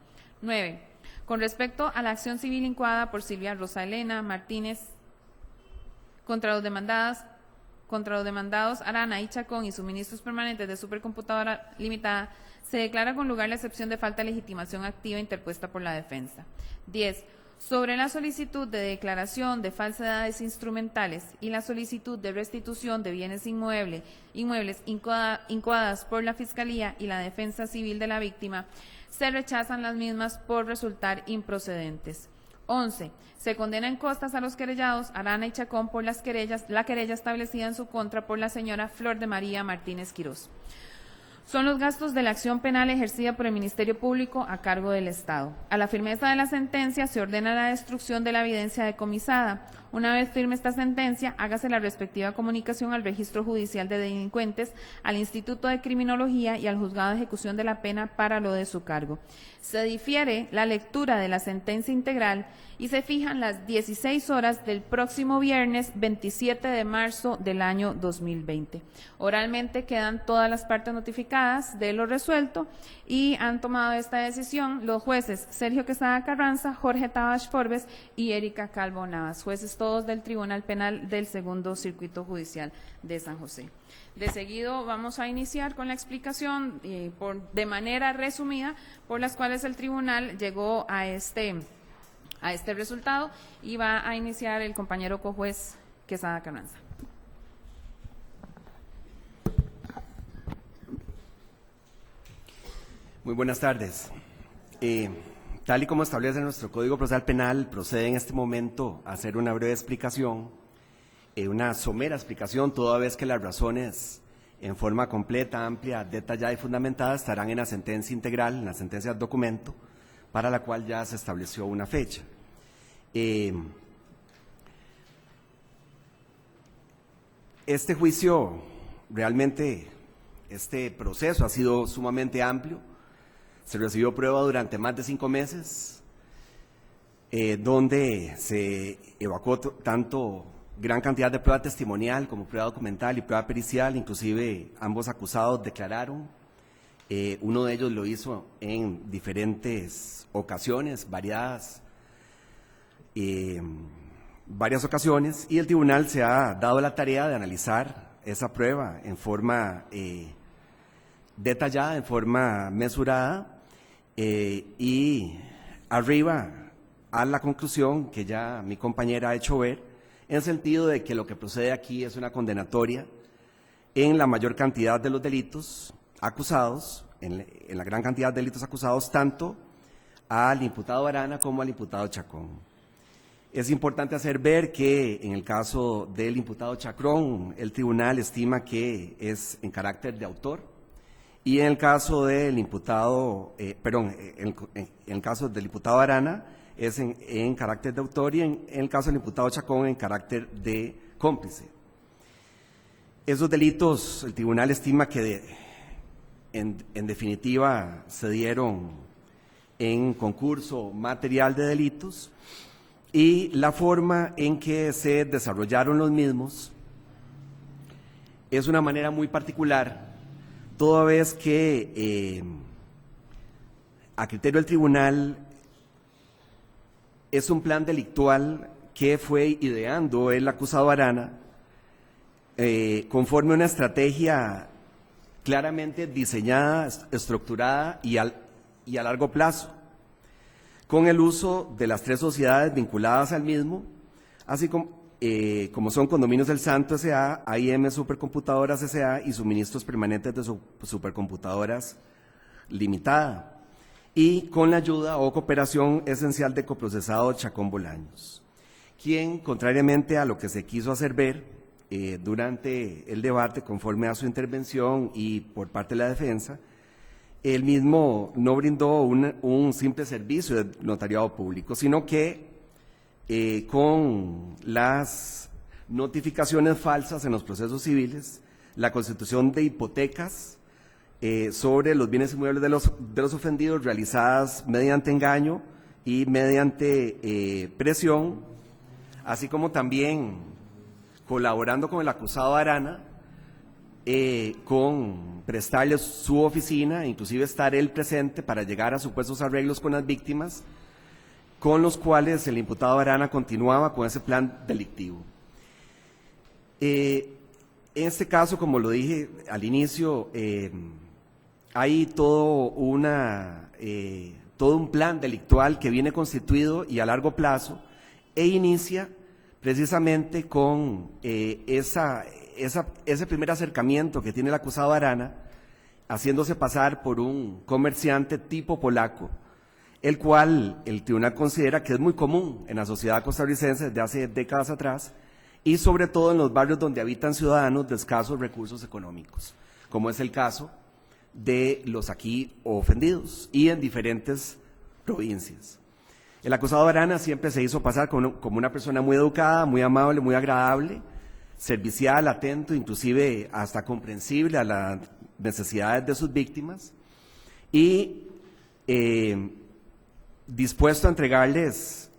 9. Con respecto a la acción civil incoada por Silvia Rosa Elena Martínez contra los demandados Arana y Chacón y suministros permanentes de Supercomputadora Limitada, se declara con lugar la excepción de falta de legitimación activa interpuesta por la defensa. 10. Sobre la solicitud de declaración de falsedades instrumentales y la solicitud de restitución de bienes inmuebles incoadas por la Fiscalía y la Defensa Civil de la víctima, se rechazan las mismas por resultar improcedentes. 11. Se condena en costas a los querellados Arana y Chacón por la querella establecida en su contra por la señora Flor de María Martínez Quirós. Son los gastos de la acción penal ejercida por el Ministerio Público a cargo del Estado. A la firmeza de la sentencia se ordena la destrucción de la evidencia decomisada. Una vez firme esta sentencia, hágase la respectiva comunicación al Registro Judicial de Delincuentes, al Instituto de Criminología y al Juzgado de Ejecución de la Pena para lo de su cargo. Se difiere la lectura de la sentencia integral y se fijan las 16 horas del próximo viernes 27 de marzo del año 2020. Oralmente quedan todas las partes notificadas de lo resuelto y han tomado esta decisión los jueces Sergio Quesada Carranza, Jorge Tabash Forbes y Erika Calvo Navas, jueces todos del Tribunal Penal del Segundo Circuito Judicial de San José. De seguido vamos a iniciar con la explicación de manera resumida por las cuales el tribunal llegó a este resultado, y va a iniciar el compañero cojuez Quesada Carranza. Muy buenas tardes. Tal y como establece nuestro Código Procesal Penal, procede en este momento a hacer una breve explicación, una somera explicación, toda vez que las razones en forma completa, amplia, detallada y fundamentada estarán en la sentencia integral, en la sentencia del documento, para la cual ya se estableció una fecha. Este juicio, realmente, este proceso ha sido sumamente amplio. Se recibió prueba durante más de 5 meses, donde se evacuó tanto gran cantidad de prueba testimonial como prueba documental y prueba pericial. Inclusive ambos acusados declararon. Uno de ellos lo hizo en diferentes ocasiones, varias ocasiones, y el tribunal se ha dado la tarea de analizar esa prueba en forma detallada, en forma mesurada, y arriba a la conclusión que ya mi compañera ha hecho ver, en el sentido de que lo que procede aquí es una condenatoria en la mayor cantidad de los delitos acusados, en la gran cantidad de delitos acusados, tanto al imputado Arana como al imputado Chacón. Es importante hacer ver que en el caso del imputado Chacón, el tribunal estima que es en carácter de autor, y en el caso del imputado, en el caso del imputado Arana es en carácter de autor, y en el caso del imputado Chacón en carácter de cómplice. Esos delitos, el tribunal estima que en definitiva se dieron en concurso material de delitos, y la forma en que se desarrollaron los mismos es una manera muy particular, toda vez que a criterio del tribunal es un plan delictual que fue ideando el acusado Arana conforme a una estrategia claramente diseñada, estructurada y a largo plazo, con el uso de las 3 sociedades vinculadas al mismo, así como son Condominios del Santo S.A., AIM Supercomputadoras S.A. y Suministros Permanentes de Supercomputadoras Limitada, y con la ayuda o cooperación esencial de coprocesado Chacón Bolaños, quien, contrariamente a lo que se quiso hacer ver durante el debate, conforme a su intervención y por parte de la defensa, él mismo no brindó un simple servicio de notariado público, sino que con las notificaciones falsas en los procesos civiles, la constitución de hipotecas sobre los bienes inmuebles de los ofendidos realizadas mediante engaño y mediante presión, así como también colaborando con el acusado Arana, con prestarle su oficina, inclusive estar él presente para llegar a supuestos arreglos con las víctimas, con los cuales el imputado Arana continuaba con ese plan delictivo. En este caso, como lo dije al inicio, hay todo un plan delictual que viene constituido y a largo plazo, e inicia precisamente con ese primer acercamiento que tiene el acusado Arana, haciéndose pasar por un comerciante tipo polaco, el cual el tribunal considera que es muy común en la sociedad costarricense desde hace décadas atrás, y sobre todo en los barrios donde habitan ciudadanos de escasos recursos económicos, como es el caso de los aquí ofendidos y en diferentes provincias. El acusado Arana siempre se hizo pasar como una persona muy educada, muy amable, muy agradable, servicial, atento, inclusive hasta comprensible a las necesidades de sus víctimas, y dispuesto a entregarles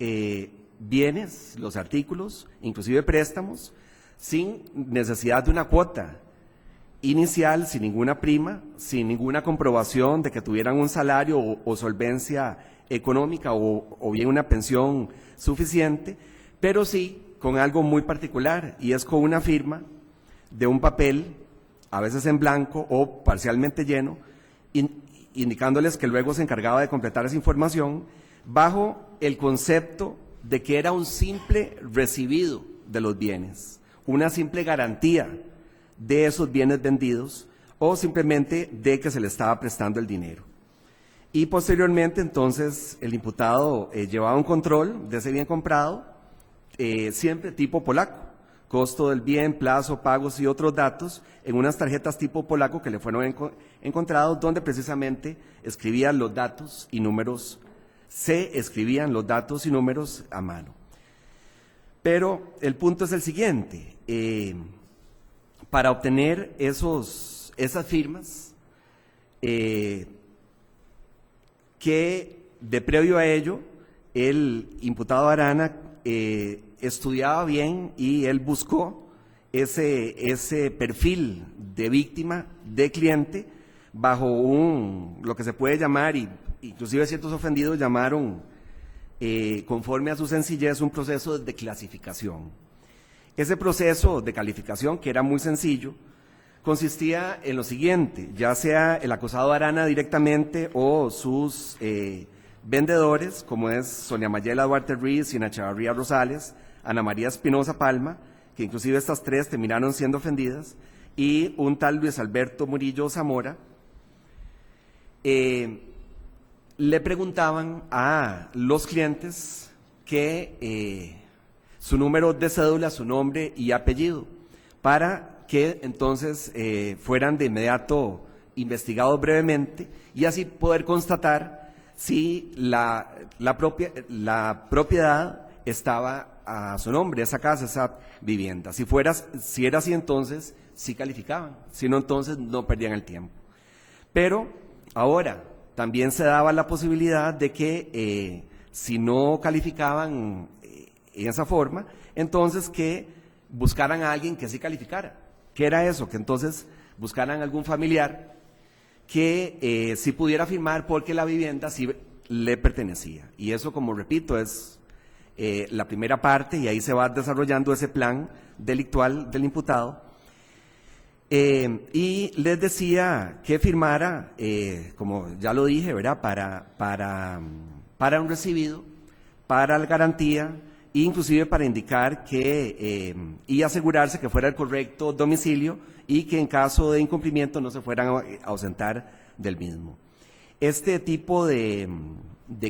bienes, los artículos, inclusive préstamos, sin necesidad de una cuota inicial, sin ninguna prima, sin ninguna comprobación de que tuvieran un salario o solvencia económica o bien una pensión suficiente, pero sí con algo muy particular, y es con una firma de un papel, a veces en blanco o parcialmente lleno, indicándoles que luego se encargaba de completar esa información bajo el concepto de que era un simple recibido de los bienes, una simple garantía de esos bienes vendidos, o simplemente de que se le estaba prestando el dinero. Y posteriormente, entonces, el imputado llevaba un control de ese bien comprado, siempre tipo polaco, costo del bien, plazo, pagos y otros datos, en unas tarjetas tipo polaco que le fueron encontrados, donde precisamente escribía los datos y números se escribían los datos y números a mano. Pero el punto es el siguiente, para obtener esas firmas, que de previo a ello, el imputado Arana estudiaba bien y él buscó ese perfil de víctima, de cliente, bajo lo que se puede llamar, y inclusive ciertos ofendidos llamaron, conforme a su sencillez, un proceso de clasificación. Ese proceso de calificación, que era muy sencillo, consistía en lo siguiente: ya sea el acusado Arana directamente o sus vendedores, como es Sonia Mayela Duarte Ruiz, Sina Chavarría Rosales, Ana María Espinosa Palma, que inclusive estas tres terminaron siendo ofendidas, y un tal Luis Alberto Murillo Zamora, le preguntaban a los clientes que su número de cédula, su nombre y apellido, para que entonces fueran de inmediato investigados brevemente y así poder constatar si la propiedad estaba a su nombre, esa casa, esa vivienda. Si era así, entonces sí calificaban, si no, entonces no perdían el tiempo. Pero ahora también se daba la posibilidad de que si no calificaban en esa forma, entonces que buscaran a alguien que sí calificara. ¿Qué era eso? Que entonces buscaran algún familiar que sí pudiera firmar porque la vivienda sí le pertenecía. Y eso, como repito, es la primera parte, y ahí se va desarrollando ese plan delictual del imputado. Y les decía que firmara, como ya lo dije, ¿verdad?, para un recibido, para la garantía, e inclusive para indicar que y asegurarse que fuera el correcto domicilio y que en caso de incumplimiento no se fueran a ausentar del mismo. Este tipo de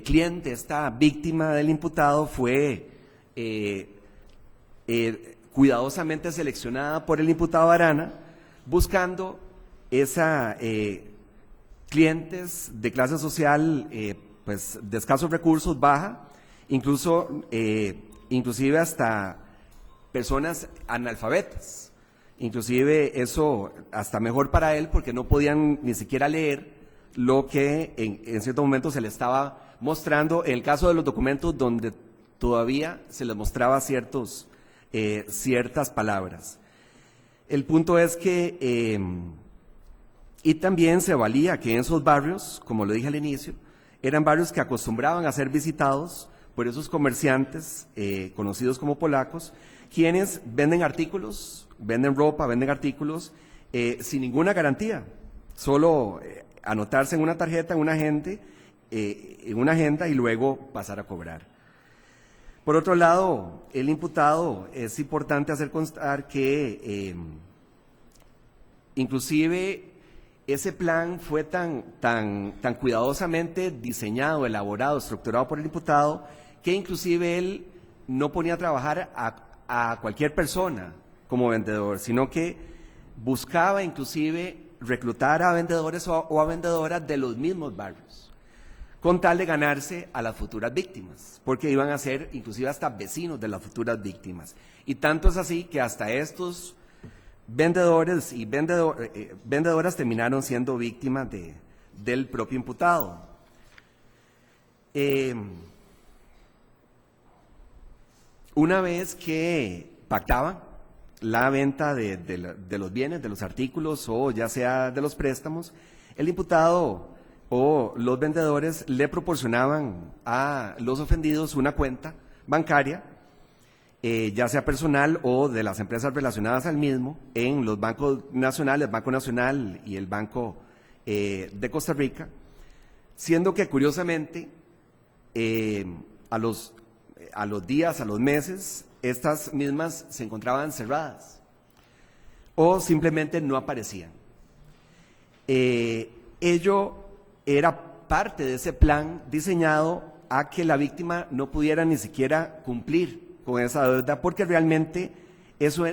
cliente, esta víctima del imputado, fue cuidadosamente seleccionada por el imputado Arana, buscando clientes de clase social pues de escasos recursos, baja, inclusive hasta personas analfabetas. Inclusive eso hasta mejor para él, porque no podían ni siquiera leer lo que en cierto momento se le estaba mostrando, en el caso de los documentos donde todavía se les mostraba ciertas palabras. El punto es que, y también se valía que en esos barrios, como lo dije al inicio, eran barrios que acostumbraban a ser visitados por esos comerciantes conocidos como polacos, quienes venden artículos, venden ropa, venden artículos sin ninguna garantía, solo anotarse en una tarjeta, en una agenda y luego pasar a cobrar. Por otro lado, el imputado, es importante hacer constar que inclusive ese plan fue tan cuidadosamente diseñado, elaborado, estructurado por el imputado, que inclusive él no ponía a trabajar a cualquier persona como vendedor, sino que buscaba inclusive reclutar a vendedores o a vendedoras de los mismos barrios, con tal de ganarse a las futuras víctimas, porque iban a ser inclusive hasta vecinos de las futuras víctimas. Y tanto es así que hasta estos vendedores y vendedoras terminaron siendo víctimas del propio imputado. Una vez que pactaban la venta de los bienes, de los artículos o ya sea de los préstamos, el imputado o los vendedores le proporcionaban a los ofendidos una cuenta bancaria, ya sea personal o de las empresas relacionadas al mismo, en los bancos nacionales, el Banco Nacional y el Banco de Costa Rica, siendo que curiosamente a los días, a los meses, estas mismas se encontraban cerradas o simplemente no aparecían. Ello era parte de ese plan diseñado a que la víctima no pudiera ni siquiera cumplir con esa deuda, porque realmente eso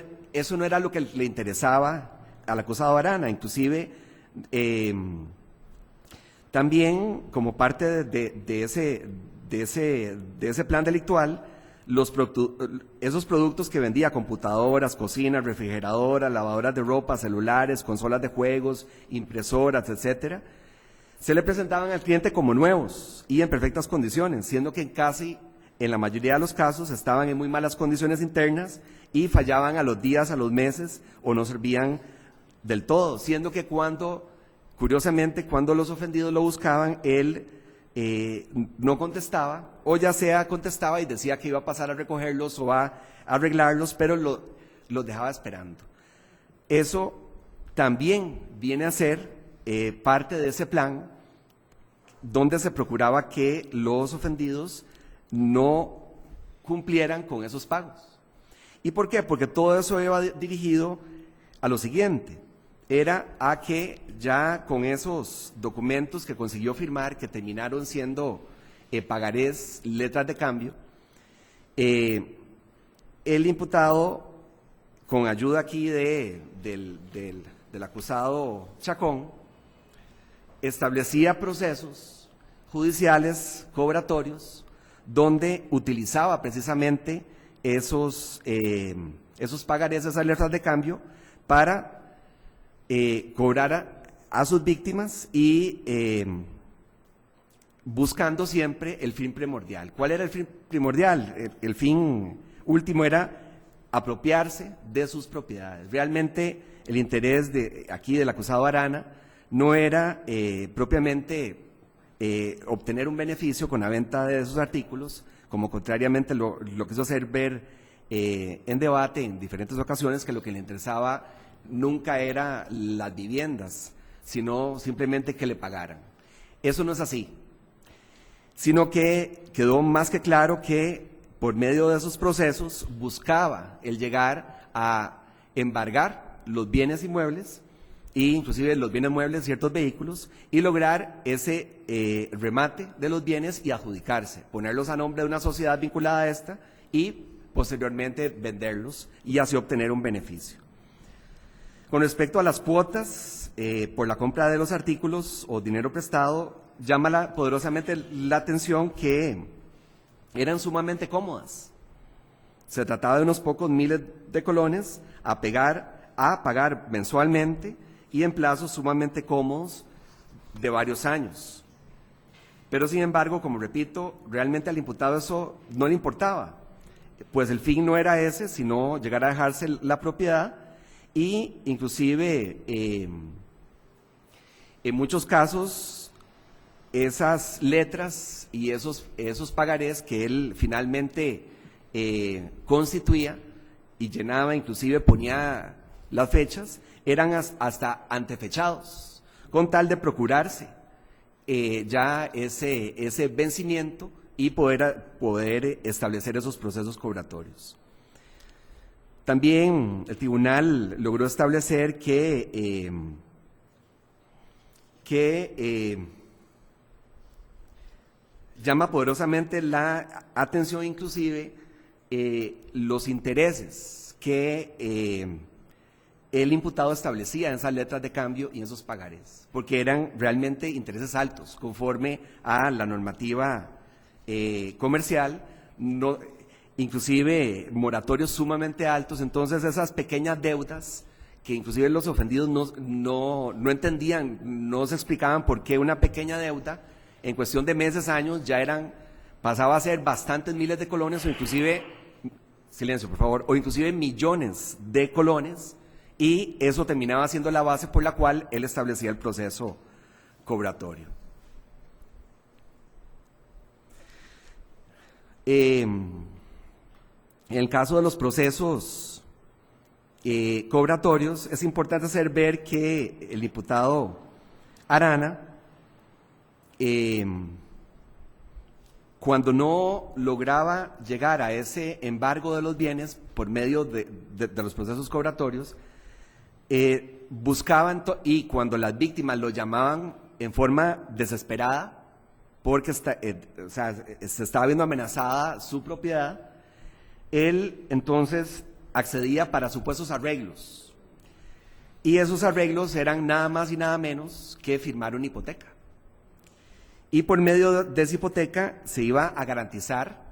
no era lo que le interesaba al acusado Arana. Inclusive también como parte de ese plan delictual, esos productos que vendía, computadoras, cocinas, refrigeradoras, lavadoras de ropa, celulares, consolas de juegos, impresoras, etcétera, se le presentaban al cliente como nuevos y en perfectas condiciones, siendo que en la mayoría de los casos estaban en muy malas condiciones internas y fallaban a los días, a los meses o no servían del todo, siendo que curiosamente, cuando los ofendidos lo buscaban, él no contestaba, o ya sea contestaba y decía que iba a pasar a recogerlos o a arreglarlos, pero los dejaba esperando. Eso también viene a ser parte de ese plan donde se procuraba que los ofendidos no cumplieran con esos pagos. ¿Y por qué? Porque todo eso iba dirigido a lo siguiente: era a que ya con esos documentos que consiguió firmar, que terminaron siendo pagarés, letras de cambio, el imputado, con ayuda aquí del acusado Chacón, establecía procesos judiciales cobratorios donde utilizaba precisamente esos pagarés, esas letras de cambio, para cobrar a sus víctimas y buscando siempre el fin primordial. ¿Cuál era el fin primordial? El fin último era apropiarse de sus propiedades. Realmente el interés aquí del acusado Arana no era propiamente obtener un beneficio con la venta de esos artículos, como contrariamente lo quiso hacer ver en debate en diferentes ocasiones, que lo que le interesaba nunca era las viviendas, sino simplemente que le pagaran. Eso no es así, sino que quedó más que claro que por medio de esos procesos buscaba el llegar a embargar los bienes inmuebles e inclusive los bienes muebles de ciertos vehículos y lograr ese remate de los bienes y adjudicarse, ponerlos a nombre de una sociedad vinculada a esta y posteriormente venderlos y así obtener un beneficio. Con respecto a las cuotas por la compra de los artículos o dinero prestado, llama poderosamente la atención que eran sumamente cómodas. Se trataba de unos pocos miles de colones a pagar mensualmente y en plazos sumamente cómodos de varios años. Pero sin embargo, como repito, realmente al imputado eso no le importaba, pues el fin no era ese, sino llegar a dejarse la propiedad. Y inclusive en muchos casos esas letras y esos pagarés que él finalmente constituía y llenaba, inclusive ponía las fechas, eran hasta antefechados, con tal de procurarse ya ese vencimiento y poder establecer esos procesos cobratorios. También el tribunal logró establecer que llama poderosamente la atención inclusive los intereses que el imputado establecía en esas letras de cambio y en esos pagarés, porque eran realmente intereses altos, conforme a la normativa comercial, inclusive moratorios sumamente altos. Entonces esas pequeñas deudas que inclusive los ofendidos no entendían, no se explicaban por qué una pequeña deuda en cuestión de meses, años, pasaba a ser bastantes miles de colones o inclusive, silencio por favor, o inclusive millones de colones, y eso terminaba siendo la base por la cual él establecía el proceso cobratorio. En el caso de los procesos cobratorios, es importante hacer ver que el imputado Arana, cuando no lograba llegar a ese embargo de los bienes por medio de los procesos cobratorios, buscaban, y cuando las víctimas lo llamaban en forma desesperada, porque se estaba viendo amenazada su propiedad, él entonces accedía para supuestos arreglos. Y esos arreglos eran nada más y nada menos que firmar una hipoteca. Y por medio de esa hipoteca se iba a garantizar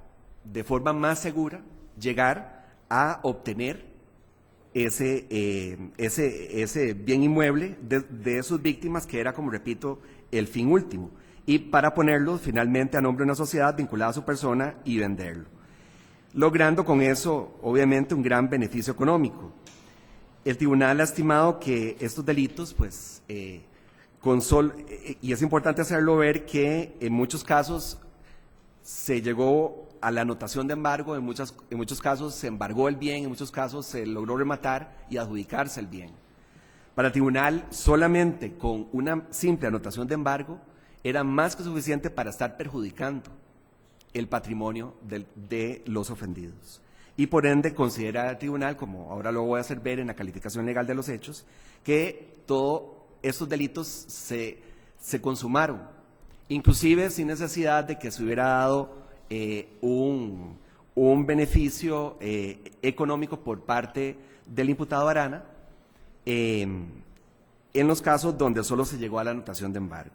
de forma más segura llegar a obtener ese bien inmueble de sus víctimas, que era, como repito, el fin último, y para ponerlo finalmente a nombre de una sociedad vinculada a su persona y venderlo, logrando con eso obviamente un gran beneficio económico. El tribunal ha estimado que estos delitos, pues, y es importante hacerlo ver, que en muchos casos se llegó a la anotación de embargo, en muchos casos se embargó el bien, en muchos casos se logró rematar y adjudicarse el bien. Para el tribunal, solamente con una simple anotación de embargo era más que suficiente para estar perjudicando el patrimonio de los ofendidos. Y por ende considera el tribunal, como ahora lo voy a hacer ver en la calificación legal de los hechos, que todos estos delitos se consumaron, inclusive sin necesidad de que se hubiera dado un beneficio económico por parte del imputado Arana, en los casos donde solo se llegó a la anotación de embargo.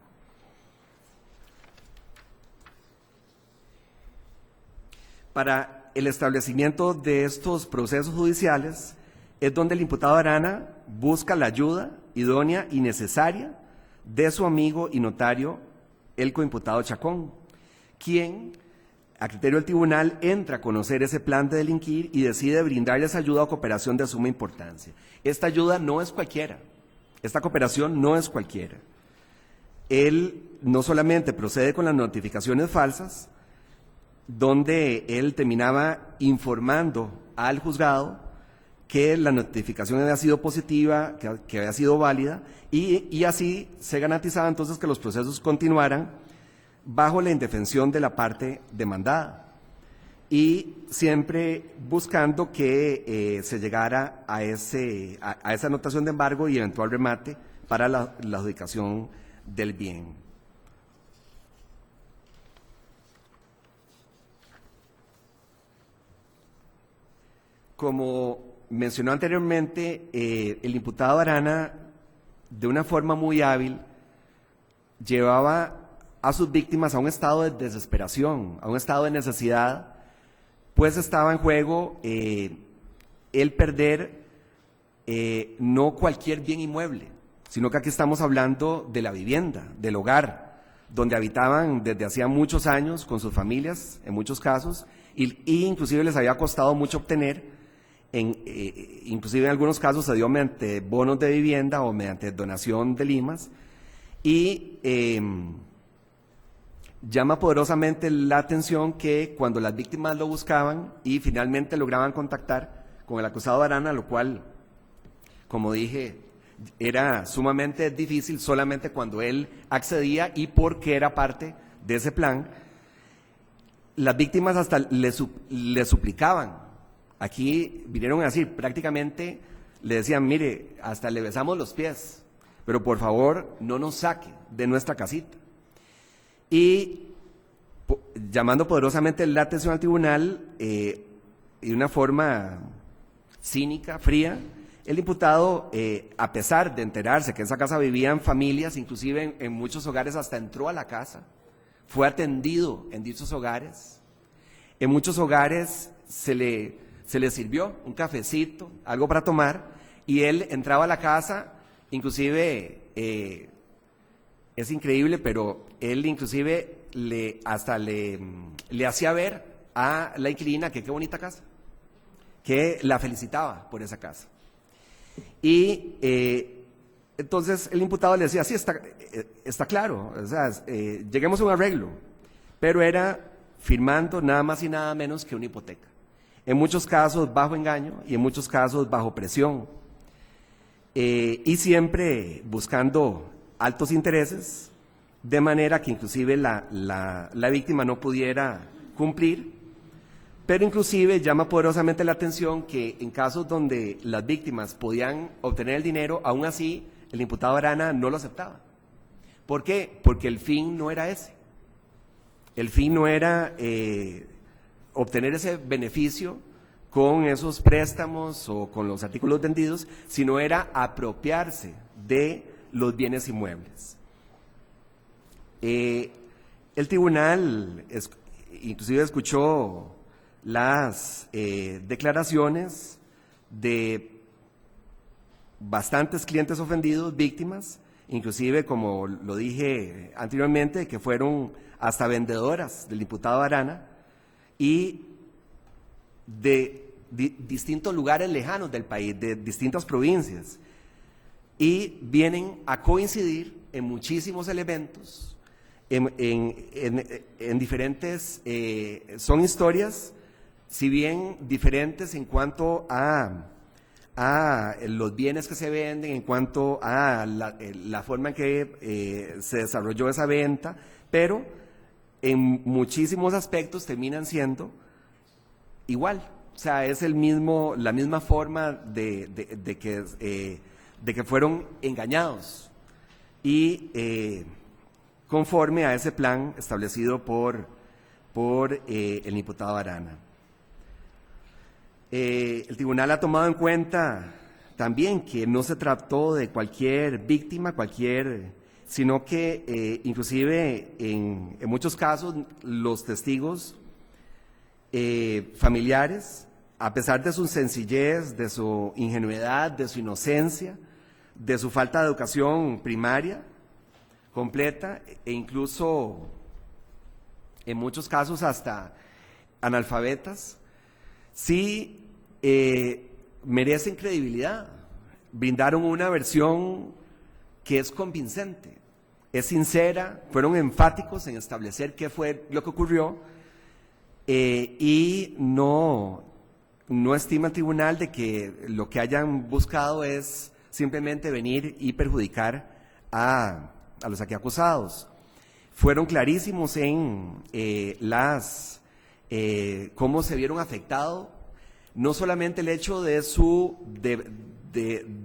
Para el establecimiento de estos procesos judiciales es donde el imputado Arana busca la ayuda idónea y necesaria de su amigo y notario, el coimputado Chacón, quien, a criterio del tribunal, entra a conocer ese plan de delinquir y decide brindarles ayuda o cooperación de suma importancia. Esta ayuda no es cualquiera, esta cooperación no es cualquiera. Él no solamente procede con las notificaciones falsas, donde él terminaba informando al juzgado que la notificación había sido positiva, que había sido válida, y así se garantizaba entonces que los procesos continuaran bajo la indefensión de la parte demandada, y siempre buscando que se llegara a esa anotación de embargo y eventual remate para la adjudicación del bien. Como mencionó anteriormente, el imputado Arana, de una forma muy hábil, llevaba a sus víctimas a un estado de desesperación, a un estado de necesidad, pues estaba en juego el perder no cualquier bien inmueble, sino que aquí estamos hablando de la vivienda, del hogar, donde habitaban desde hacía muchos años con sus familias, en muchos casos, y inclusive les había costado mucho obtener. Inclusive en algunos casos se dio mediante bonos de vivienda o mediante donación de limas, y llama poderosamente la atención que cuando las víctimas lo buscaban y finalmente lograban contactar con el acusado Arana, lo cual, como dije, era sumamente difícil, solamente cuando él accedía y porque era parte de ese plan, las víctimas hasta le suplicaban. Aquí vinieron a decir, prácticamente le decían, mire, hasta le besamos los pies, pero por favor no nos saque de nuestra casita. Y llamando poderosamente la atención al tribunal, y de una forma cínica, fría, el imputado, a pesar de enterarse que en esa casa vivían familias, inclusive en muchos hogares hasta entró a la casa, fue atendido en dichos hogares. En muchos hogares se le sirvió un cafecito, algo para tomar, y él entraba a la casa, inclusive, es increíble, pero él inclusive hasta le hacía ver a la inquilina que qué bonita casa, que la felicitaba por esa casa. Y entonces el imputado le decía, sí, está claro, o sea, lleguemos a un arreglo, pero era firmando nada más y nada menos que una hipoteca. En muchos casos bajo engaño y en muchos casos bajo presión, y siempre buscando altos intereses, de manera que inclusive la víctima no pudiera cumplir, pero inclusive llama poderosamente la atención que en casos donde las víctimas podían obtener el dinero, aún así el imputado Arana no lo aceptaba. ¿Por qué? Porque el fin no era ese. El fin no era obtener ese beneficio con esos préstamos o con los artículos vendidos, sino era apropiarse de los bienes inmuebles. El tribunal inclusive escuchó las declaraciones de bastantes clientes ofendidos, víctimas, inclusive, como lo dije anteriormente, que fueron hasta vendedoras del imputado Arana, y de distintos lugares lejanos del país, de distintas provincias, y vienen a coincidir en muchísimos elementos, en diferentes, son historias, si bien diferentes en cuanto a los bienes que se venden, en cuanto a la forma en que se desarrolló esa venta, pero en muchísimos aspectos terminan siendo igual. O sea, es la misma forma de que fueron engañados y conforme a ese plan establecido por el imputado Arana. El tribunal ha tomado en cuenta también que no se trató de cualquier víctima, sino que inclusive en muchos casos los testigos familiares, a pesar de su sencillez, de su ingenuidad, de su inocencia, de su falta de educación primaria completa e incluso en muchos casos hasta analfabetas, sí merecen credibilidad, brindaron una versión que es convincente, es sincera, fueron enfáticos en establecer qué fue lo que ocurrió y no estima el tribunal de que lo que hayan buscado es simplemente venir y perjudicar a los aquí acusados. Fueron clarísimos en cómo se vieron afectados, no solamente el hecho de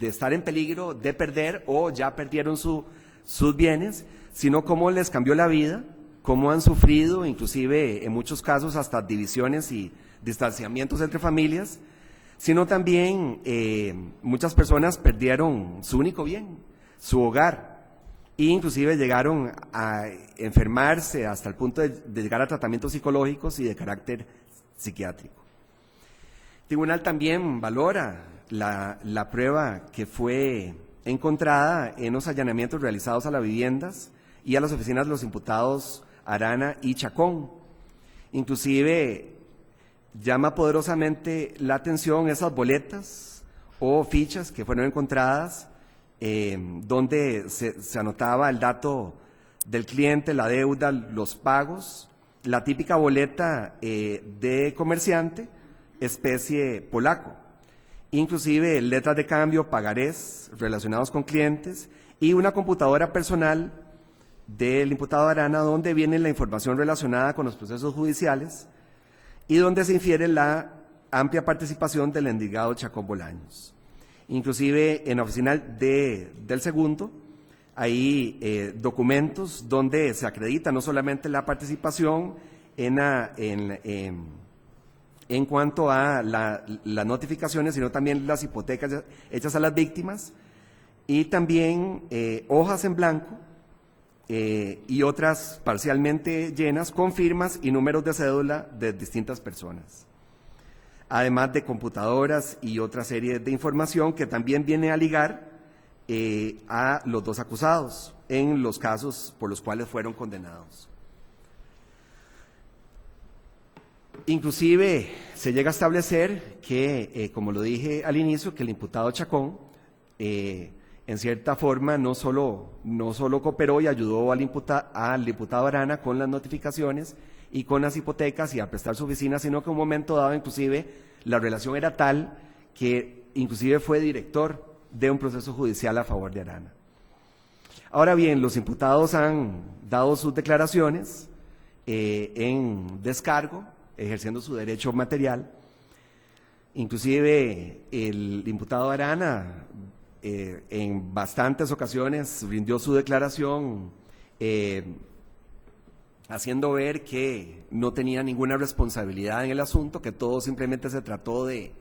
estar en peligro de perder o ya perdieron sus bienes, sino cómo les cambió la vida, cómo han sufrido, inclusive en muchos casos hasta divisiones y distanciamientos entre familias, sino también muchas personas perdieron su único bien, su hogar, e inclusive llegaron a enfermarse hasta el punto de llegar a tratamientos psicológicos y de carácter psiquiátrico. El tribunal también valora la prueba que fue encontrada en los allanamientos realizados a las viviendas y a las oficinas de los imputados Arana y Chacón. Inclusive llama poderosamente la atención esas boletas o fichas que fueron encontradas donde se anotaba el dato del cliente, la deuda, los pagos, la típica boleta de comerciante, especie polaco, inclusive letras de cambio, pagarés relacionados con clientes y una computadora personal del imputado Arana donde viene la información relacionada con los procesos judiciales y donde se infiere la amplia participación del endilgado Chacón Bolaños. Inclusive en la oficina del segundo hay documentos donde se acredita no solamente la participación en cuanto a las notificaciones, sino también las hipotecas hechas a las víctimas y también hojas en blanco y otras parcialmente llenas con firmas y números de cédula de distintas personas, además de computadoras y otra serie de información que también viene a ligar a los dos acusados en los casos por los cuales fueron condenados. Inclusive se llega a establecer que, como lo dije al inicio, que el imputado Chacón en cierta forma no solo cooperó y ayudó al imputado Arana con las notificaciones y con las hipotecas y a prestar su oficina, sino que en un momento dado inclusive la relación era tal que inclusive fue director de un proceso judicial a favor de Arana. Ahora bien, los imputados han dado sus declaraciones en descargo, ejerciendo su derecho material. Inclusive el imputado Arana en bastantes ocasiones rindió su declaración haciendo ver que no tenía ninguna responsabilidad en el asunto, que todo simplemente se trató de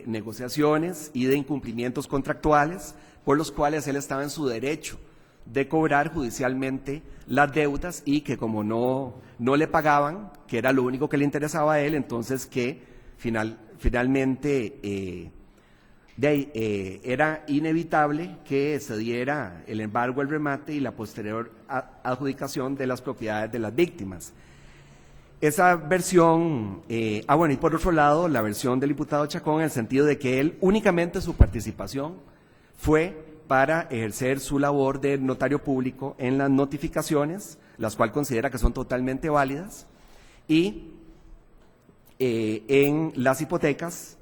negociaciones y de incumplimientos contractuales por los cuales él estaba en su derecho de cobrar judicialmente las deudas y que como no le pagaban, que era lo único que le interesaba a él, entonces que finalmente era inevitable que se diera el embargo, el remate y la posterior adjudicación de las propiedades de las víctimas. Esa versión, y por otro lado, la versión del diputado Chacón, en el sentido de que él únicamente su participación fue para ejercer su labor de notario público en las notificaciones, las cuales considera que son totalmente válidas, y en las hipotecas,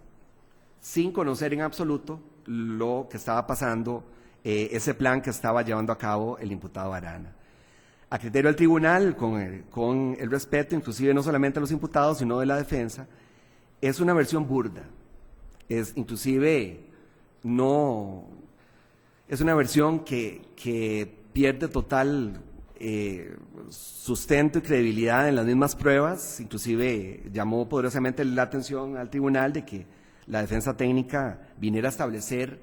sin conocer en absoluto lo que estaba pasando, ese plan que estaba llevando a cabo el imputado Arana. A criterio del tribunal, con el respeto, inclusive no solamente a los imputados, sino de la defensa, es una versión burda. Es una versión que pierde total sustento y credibilidad en las mismas pruebas. Inclusive llamó poderosamente la atención al tribunal de que la defensa técnica viniera a establecer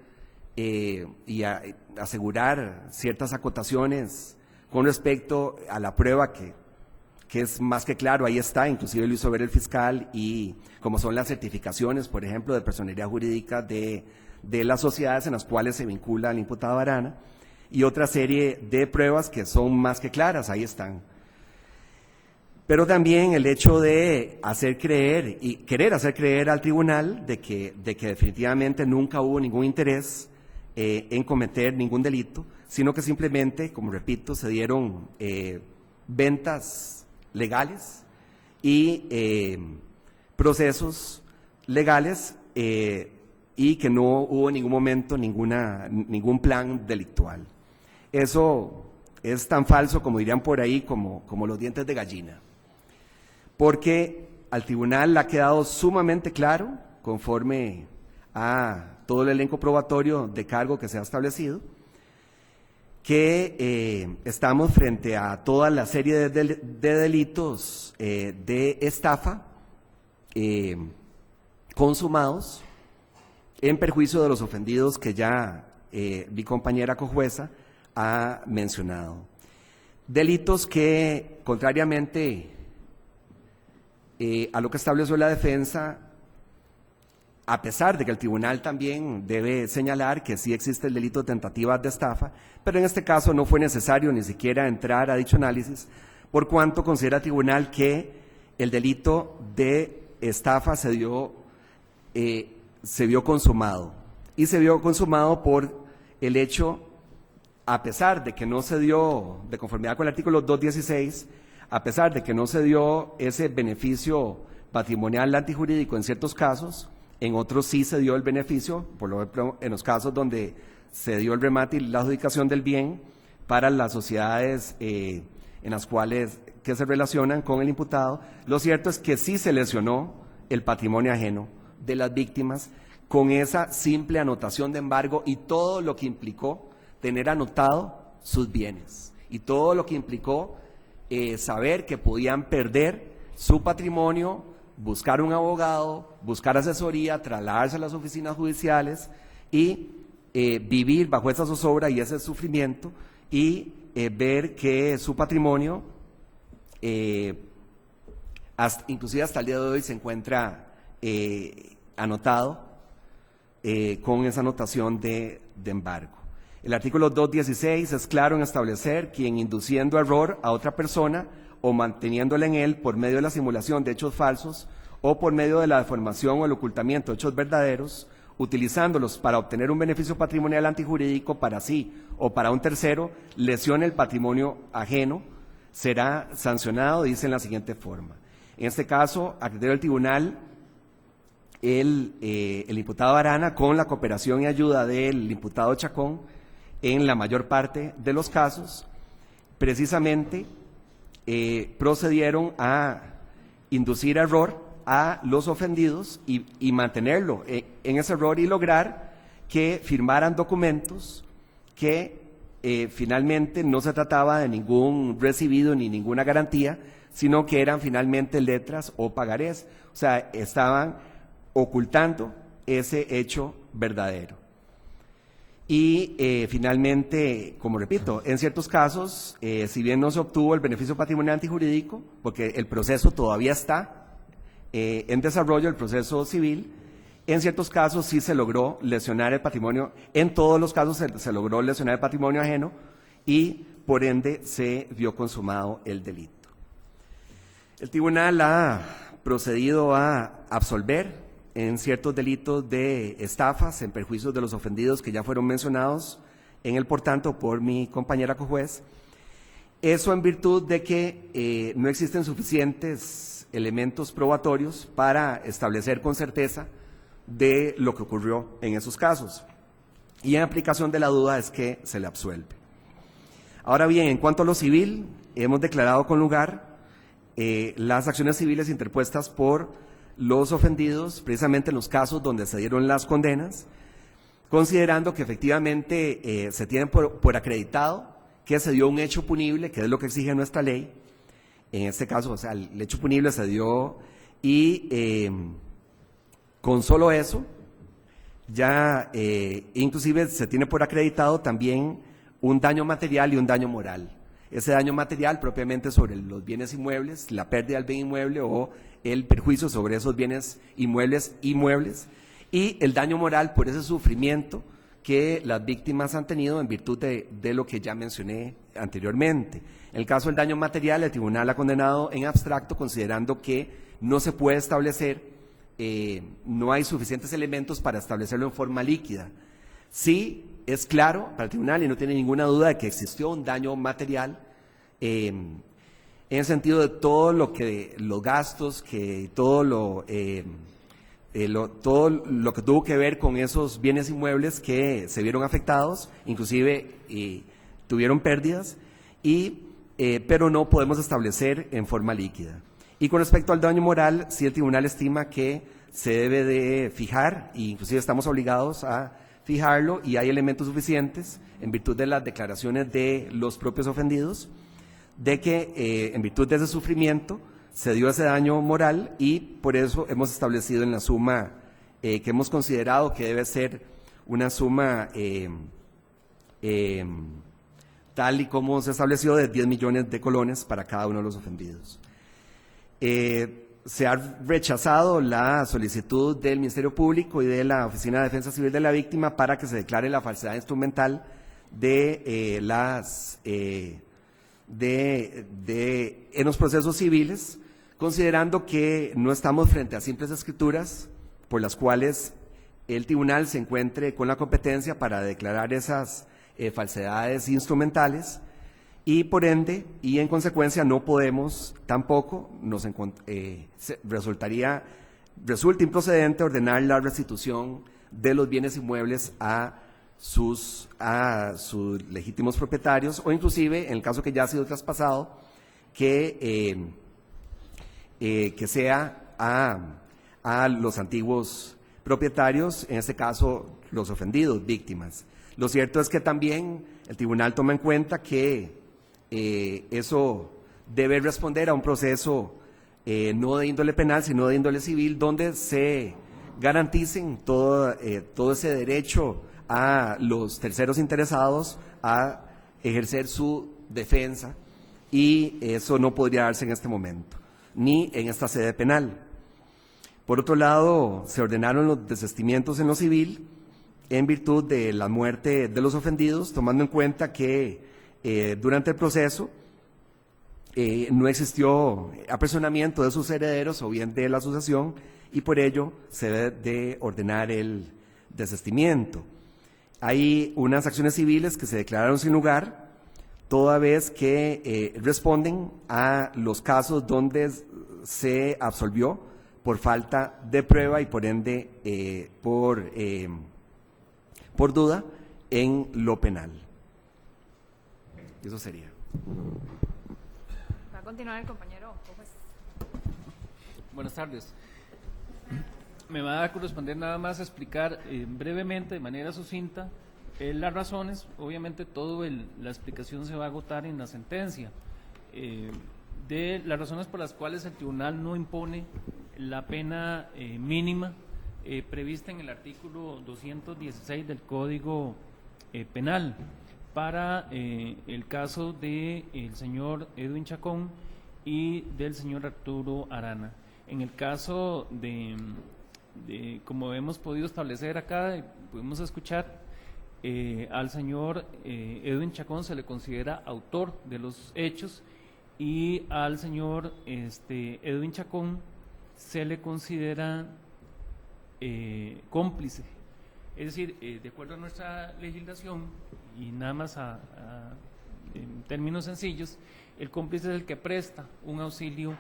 y a asegurar ciertas acotaciones con respecto a la prueba que es más que claro, ahí está, inclusive lo hizo ver el fiscal, y como son las certificaciones, por ejemplo, de personería jurídica de las sociedades en las cuales se vincula al imputado Arana, y otra serie de pruebas que son más que claras, ahí están. Pero también el hecho de hacer creer y querer hacer creer al tribunal de que definitivamente nunca hubo ningún interés en cometer ningún delito, sino que simplemente, como repito, se dieron ventas legales y procesos legales y que no hubo en ningún momento ningún plan delictual. Eso es tan falso, como dirían por ahí, como los dientes de gallina, porque al tribunal le ha quedado sumamente claro, conforme a todo el elenco probatorio de cargo que se ha establecido, que estamos frente a toda la serie de delitos de estafa consumados en perjuicio de los ofendidos que ya mi compañera cojueza ha mencionado. Delitos que, contrariamente a lo que estableció la defensa, a pesar de que el tribunal también debe señalar que sí existe el delito de tentativa de estafa, pero en este caso no fue necesario ni siquiera entrar a dicho análisis, por cuanto considera el tribunal que el delito de estafa se vio consumado, y se vio consumado por el hecho, a pesar de que no se dio, de conformidad con el artículo 216, a pesar de que no se dio ese beneficio patrimonial antijurídico en ciertos casos, en otros sí se dio el beneficio, por lo ejemplo, en los casos donde se dio el remate y la adjudicación del bien para las sociedades en las cuales que se relacionan con el imputado. Lo cierto es que sí se lesionó el patrimonio ajeno de las víctimas con esa simple anotación de embargo y todo lo que implicó tener anotado sus bienes y todo lo que implicó saber que podían perder su patrimonio, buscar un abogado, buscar asesoría, trasladarse a las oficinas judiciales y vivir bajo esa zozobra y ese sufrimiento y ver que su patrimonio, inclusive hasta el día de hoy, se encuentra anotado con esa anotación de embargo. El artículo 216 es claro en establecer quien induciendo error a otra persona o manteniéndola en él por medio de la simulación de hechos falsos o por medio de la deformación o el ocultamiento de hechos verdaderos, utilizándolos para obtener un beneficio patrimonial antijurídico para sí o para un tercero, lesione el patrimonio ajeno, será sancionado, dice en la siguiente forma. En este caso, a criterio del tribunal, el imputado Arana, con la cooperación y ayuda del imputado Chacón, en la mayor parte de los casos, precisamente procedieron a inducir error a los ofendidos y mantenerlo en ese error y lograr que firmaran documentos que finalmente no se trataba de ningún recibido ni ninguna garantía, sino que eran finalmente letras o pagarés. O sea, estaban ocultando ese hecho verdadero. Y finalmente, como repito, en ciertos casos, si bien no se obtuvo el beneficio patrimonial antijurídico, porque el proceso todavía está en desarrollo, el proceso civil, en ciertos casos sí se logró lesionar el patrimonio, en todos los casos se logró lesionar el patrimonio ajeno y por ende se vio consumado el delito. El tribunal ha procedido a absolver en ciertos delitos de estafas en perjuicio de los ofendidos que ya fueron mencionados en el por tanto por mi compañera cojuez. Eso en virtud de que no existen suficientes elementos probatorios para establecer con certeza de lo que ocurrió en esos casos. Y en aplicación de la duda es que se le absuelve. Ahora bien, en cuanto a lo civil, hemos declarado con lugar las acciones civiles interpuestas por los ofendidos, precisamente en los casos donde se dieron las condenas, considerando que efectivamente se tiene por acreditado que se dio un hecho punible, que es lo que exige nuestra ley. En este caso, o sea, el hecho punible se dio y con solo eso, ya inclusive se tiene por acreditado también un daño material y un daño moral. Ese daño material propiamente sobre los bienes inmuebles, la pérdida del bien inmueble o el perjuicio sobre esos bienes inmuebles y el daño moral por ese sufrimiento que las víctimas han tenido en virtud de lo que ya mencioné anteriormente. En el caso del daño material, el tribunal ha condenado en abstracto considerando que no se puede establecer, no hay suficientes elementos para establecerlo en forma líquida. Sí, es claro para el tribunal y no tiene ninguna duda de que existió un daño material en el sentido de todo lo que los gastos, que todo lo que tuvo que ver con esos bienes inmuebles que se vieron afectados, inclusive tuvieron pérdidas, pero no podemos establecer en forma líquida. Y con respecto al daño moral, sí el tribunal estima que se debe de fijar, e inclusive estamos obligados a fijarlo y hay elementos suficientes en virtud de las declaraciones de los propios ofendidos, de que en virtud de ese sufrimiento se dio ese daño moral y por eso hemos establecido en la suma que hemos considerado que debe ser una suma tal y como se estableció de 10 millones de colones para cada uno de los ofendidos. Se ha rechazado la solicitud del Ministerio Público y de la Oficina de Defensa Civil de la Víctima para que se declare la falsedad instrumental en los procesos civiles, considerando que no estamos frente a simples escrituras por las cuales el tribunal se encuentre con la competencia para declarar esas falsedades instrumentales y por ende y en consecuencia no podemos tampoco, resulta improcedente ordenar la restitución de los bienes inmuebles a sus legítimos propietarios o inclusive en el caso que ya ha sido traspasado que sea a los antiguos propietarios, en este caso los ofendidos, víctimas. Lo cierto es que también el tribunal toma en cuenta que eso debe responder a un proceso no de índole penal, sino de índole civil, donde se garanticen todo ese derecho a los terceros interesados a ejercer su defensa y eso no podría darse en este momento, ni en esta sede penal. Por otro lado, se ordenaron los desistimientos en lo civil en virtud de la muerte de los ofendidos, tomando en cuenta que durante el proceso no existió apersonamiento de sus herederos o bien de la asociación y por ello se debe de ordenar el desistimiento. Hay unas acciones civiles que se declararon sin lugar, toda vez que responden a los casos donde se absolvió por falta de prueba y por ende por duda en lo penal. Eso sería. Va a continuar el compañero Cojuez. Buenas tardes. Me va a corresponder nada más explicar brevemente, de manera sucinta, las razones. Obviamente la explicación se va a agotar en la sentencia. De las razones por las cuales el tribunal no impone la pena mínima prevista en el artículo 216 del Código penal para el caso del señor Edwin Chacón y del señor Arturo Arana. En el caso de como hemos podido establecer acá, pudimos escuchar, al señor Edwin Chacón se le considera autor de los hechos y al señor Edwin Chacón se le considera cómplice. Es decir, de acuerdo a nuestra legislación, y nada más en términos sencillos, el cómplice es el que presta un auxilio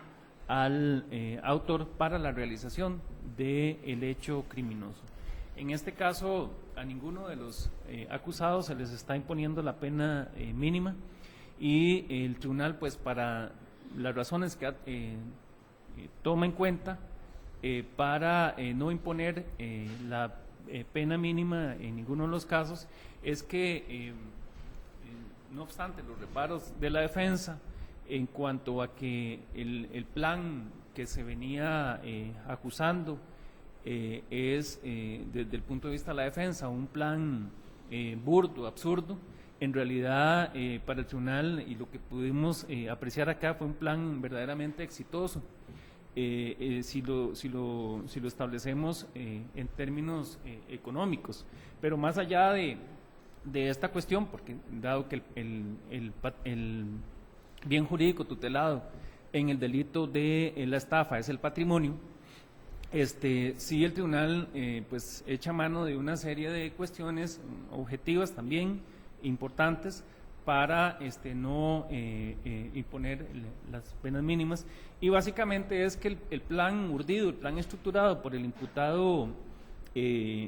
al autor para la realización del hecho criminoso. En este caso, a ninguno de los acusados se les está imponiendo la pena mínima y el tribunal, pues para las razones que toma en cuenta para no imponer la pena mínima en ninguno de los casos, es que no obstante los reparos de la defensa en cuanto a que el plan que se venía acusando es desde el punto de vista de la defensa un plan burdo, absurdo, en realidad para el tribunal, y lo que pudimos apreciar acá, fue un plan verdaderamente exitoso. Si lo establecemos en términos económicos, pero más allá de esta cuestión, porque dado que el bien jurídico tutelado en el delito de la estafa es el patrimonio, sí el tribunal pues echa mano de una serie de cuestiones objetivas también importantes para no imponer las penas mínimas, y básicamente es que el plan urdido, el plan estructurado por el imputado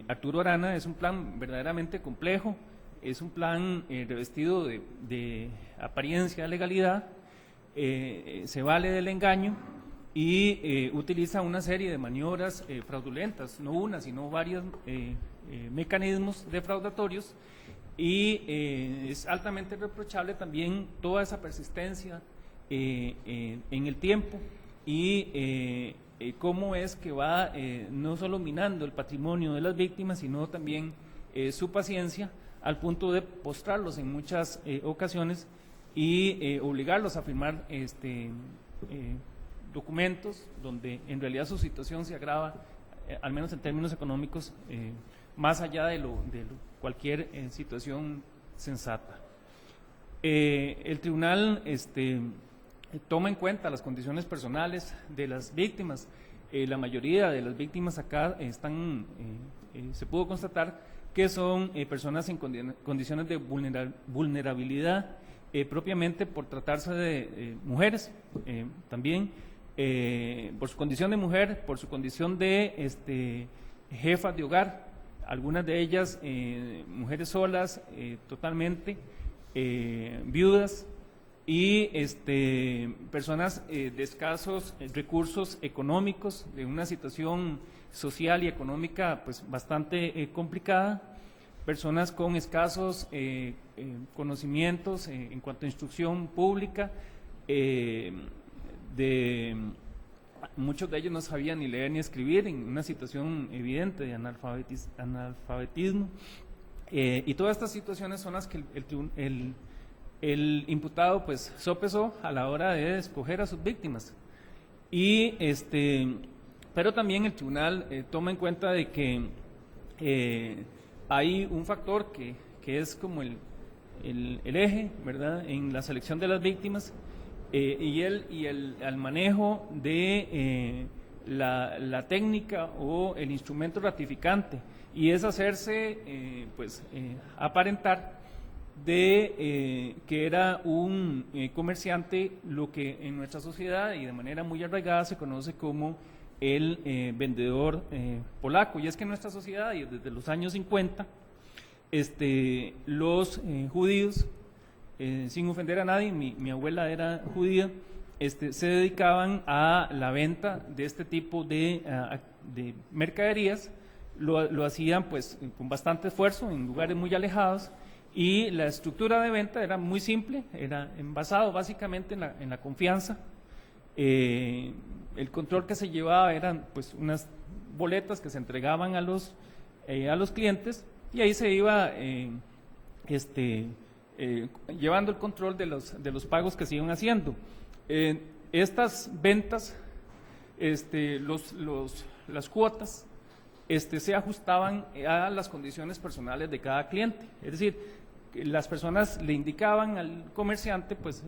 Arturo Arana es un plan verdaderamente complejo, es un plan revestido de apariencia de legalidad, se vale del engaño y utiliza una serie de maniobras fraudulentas, no una, sino varios mecanismos defraudatorios, y es altamente reprochable también toda esa persistencia en el tiempo y cómo es que va no solo minando el patrimonio de las víctimas, sino también su paciencia al punto de postrarlos en muchas ocasiones y obligarlos a firmar documentos donde en realidad su situación se agrava, al menos en términos económicos, más allá de cualquier situación sensata. El tribunal toma en cuenta las condiciones personales de las víctimas. La mayoría de las víctimas acá se pudo constatar que son personas en condiciones de vulnerabilidad, propiamente por tratarse de mujeres, también por su condición de mujer, por su condición de jefas de hogar, algunas de ellas mujeres solas, totalmente viudas, y personas de escasos recursos económicos, de una situación social y económica pues bastante complicada, personas con escasos conocimientos en cuanto a instrucción pública, muchos de ellos no sabían ni leer ni escribir, en una situación evidente de analfabetismo, y todas estas situaciones son las que el imputado pues sopesó a la hora de escoger a sus víctimas. Y pero también el tribunal toma en cuenta de que hay un factor que es como el eje, ¿verdad?, en la selección de las víctimas, y al manejo de la técnica o el instrumento ratificante, y es hacerse aparentar de que era un comerciante, lo que en nuestra sociedad y de manera muy arraigada se conoce como el vendedor polaco. Y es que en nuestra sociedad, y desde los años 50, los judíos, sin ofender a nadie, mi abuela era judía, se dedicaban a la venta de este tipo de mercaderías. Lo hacían pues con bastante esfuerzo en lugares muy alejados, y la estructura de venta era muy simple, era basado básicamente en la confianza. El control que se llevaba eran pues unas boletas que se entregaban a los clientes, y ahí se iba llevando el control de los pagos que se iban haciendo. Estas ventas, las cuotas, se ajustaban a las condiciones personales de cada cliente. Es decir, que las personas le indicaban al comerciante pues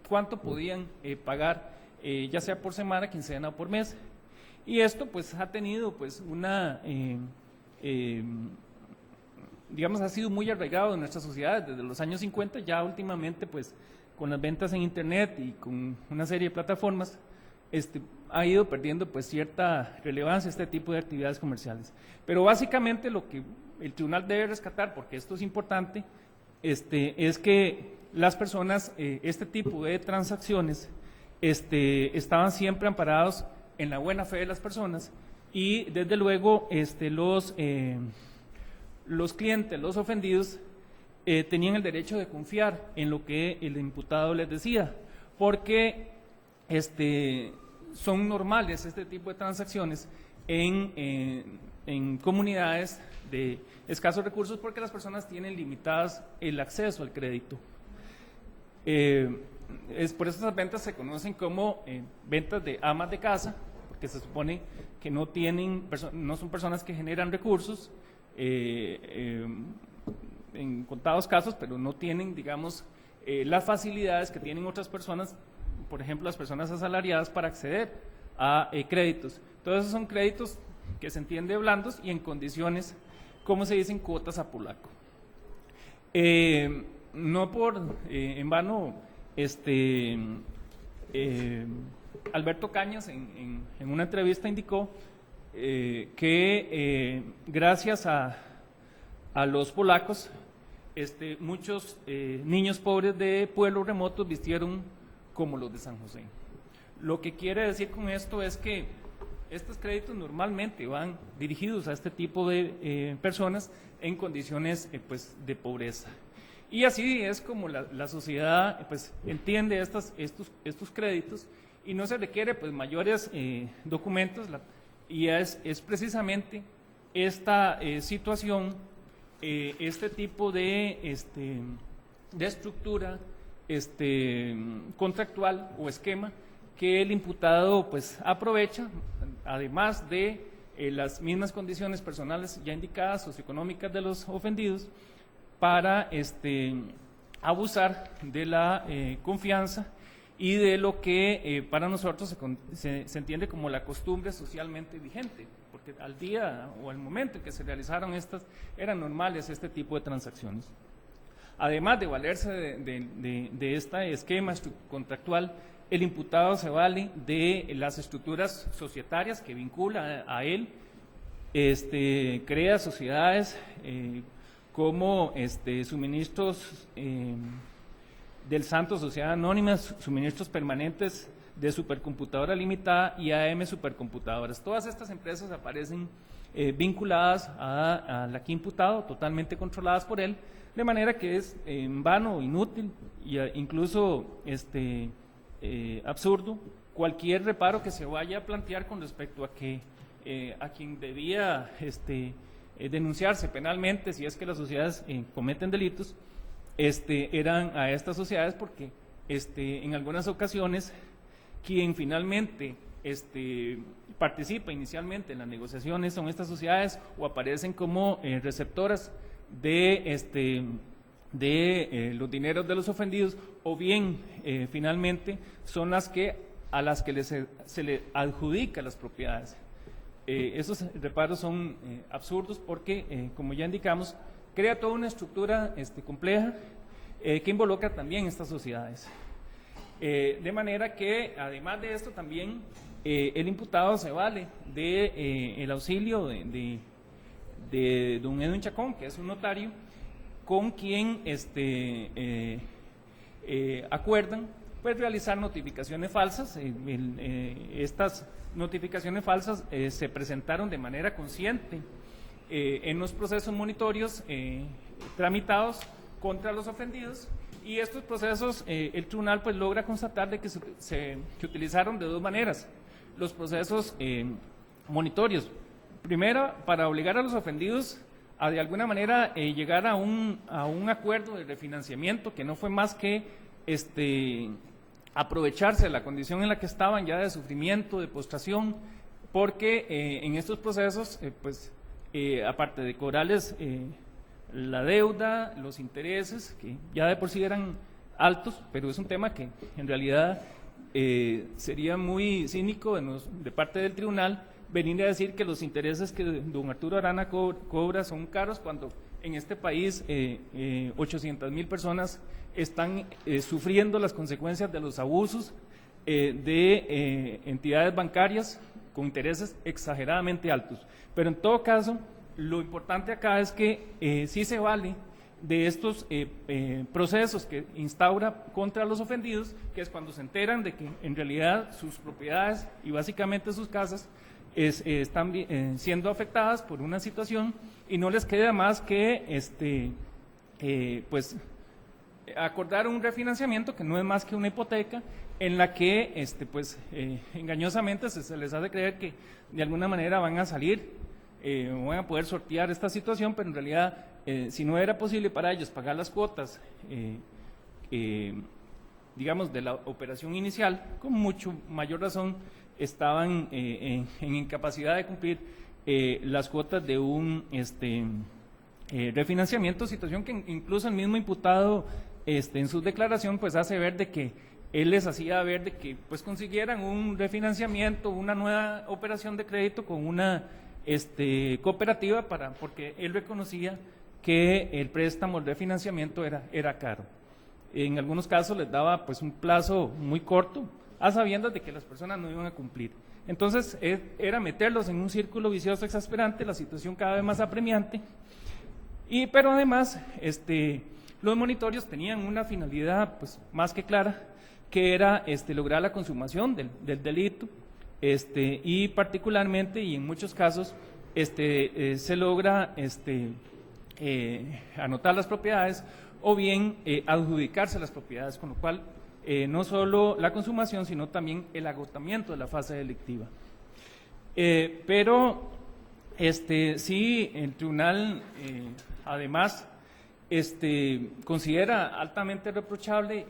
cuánto podían pagar, ya sea por semana, quincena o por mes. Y esto pues ha tenido pues digamos, ha sido muy arraigado en nuestra sociedad desde los años 50, ya últimamente pues con las ventas en internet y con una serie de plataformas, ha ido perdiendo pues cierta relevancia este tipo de actividades comerciales. Pero básicamente lo que el tribunal debe rescatar, porque esto es importante, es que las personas, este tipo de transacciones, estaban siempre amparados en la buena fe de las personas y desde luego los clientes, los ofendidos, tenían el derecho de confiar en lo que el imputado les decía, porque son normales este tipo de transacciones en comunidades de escasos recursos, porque las personas tienen limitadas el acceso al crédito. Por eso esas ventas se conocen como ventas de amas de casa, porque se supone que no son personas que generan recursos, en contados casos, pero no tienen, digamos, las facilidades que tienen otras personas, por ejemplo, las personas asalariadas, para acceder a créditos. Todos esos son créditos que se entiende blandos y en condiciones, como se dicen, cuotas a polaco. No por en vano, Alberto Cañas en una entrevista indicó que gracias a los polacos, muchos niños pobres de pueblos remotos vistieron como los de San José. Lo que quiere decir con esto es que estos créditos normalmente van dirigidos a este tipo de personas en condiciones pues, de pobreza. Y así es como la sociedad pues, entiende estos créditos, y no se requiere pues, mayores documentos, y es precisamente esta situación, este tipo de estructura contractual o esquema que el imputado pues, aprovecha, además de las mismas condiciones personales ya indicadas, socioeconómicas de los ofendidos, para abusar de la confianza y de lo que para nosotros se entiende como la costumbre socialmente vigente, porque al día o al momento en que se realizaron estas, eran normales este tipo de transacciones. Además de valerse de este esquema contractual, el imputado se vale de las estructuras societarias que vincula a él, crea sociedades como suministros del Santo Sociedad Anónima, suministros permanentes de Supercomputadora Limitada y AM Supercomputadoras. Todas estas empresas aparecen vinculadas a la que imputado, totalmente controladas por él, de manera que es en vano, inútil e incluso absurdo cualquier reparo que se vaya a plantear con respecto a que a quien debía denunciarse penalmente si es que las sociedades cometen delitos, eran a estas sociedades, porque en algunas ocasiones quien finalmente participa inicialmente en las negociaciones son estas sociedades, o aparecen como receptoras de los dineros de los ofendidos, o bien finalmente son las que a las que se le adjudica las propiedades. Esos reparos son absurdos porque, como ya indicamos, crea toda una estructura compleja que involucra también estas sociedades. De manera que, además de esto, también el imputado se vale el auxilio de don Edwin Chacón, que es un notario, con quien acuerdan pues, realizar notificaciones falsas. Estas notificaciones falsas se presentaron de manera consciente en los procesos monitorios tramitados contra los ofendidos, y estos procesos el tribunal pues logra constatar de que se utilizaron de dos maneras los procesos monitorios. Primero, para obligar a los ofendidos a de alguna manera llegar a un acuerdo de refinanciamiento que no fue más que aprovecharse de la condición en la que estaban ya de sufrimiento, de postración, porque en estos procesos, aparte de cobrarles la deuda, los intereses, que ya de por sí eran altos, pero es un tema que en realidad sería muy cínico de parte del tribunal venir a decir que los intereses que don Arturo Arana cobra son caros cuando en este país 800,000 personas están sufriendo las consecuencias de los abusos de entidades bancarias con intereses exageradamente altos. Pero en todo caso, lo importante acá es que sí se vale de estos procesos que instaura contra los ofendidos, que es cuando se enteran de que en realidad sus propiedades y básicamente sus casas están siendo afectadas por una situación y no les queda más que acordar un refinanciamiento que no es más que una hipoteca en la que engañosamente se les hace creer que de alguna manera van a salir van a poder sortear esta situación, pero en realidad si no era posible para ellos pagar las cuotas digamos de la operación inicial, con mucho mayor razón estaban en incapacidad de cumplir las cuotas de un refinanciamiento, situación que incluso el mismo imputado en su declaración pues hace ver de que él les hacía ver de que pues consiguieran un refinanciamiento, una nueva operación de crédito con una cooperativa porque él reconocía que el préstamo, el refinanciamiento era caro. En algunos casos les daba pues un plazo muy corto, a sabiendas de que las personas no iban a cumplir. Entonces era meterlos en un círculo vicioso exasperante, la situación cada vez más apremiante, pero además los monitorios tenían una finalidad pues más que clara, que era lograr la consumación del delito, y particularmente y en muchos casos se logra anotar las propiedades o bien adjudicarse las propiedades, con lo cual no solo la consumación, sino también el agotamiento de la fase delictiva. Pero sí, el tribunal además considera altamente reprochable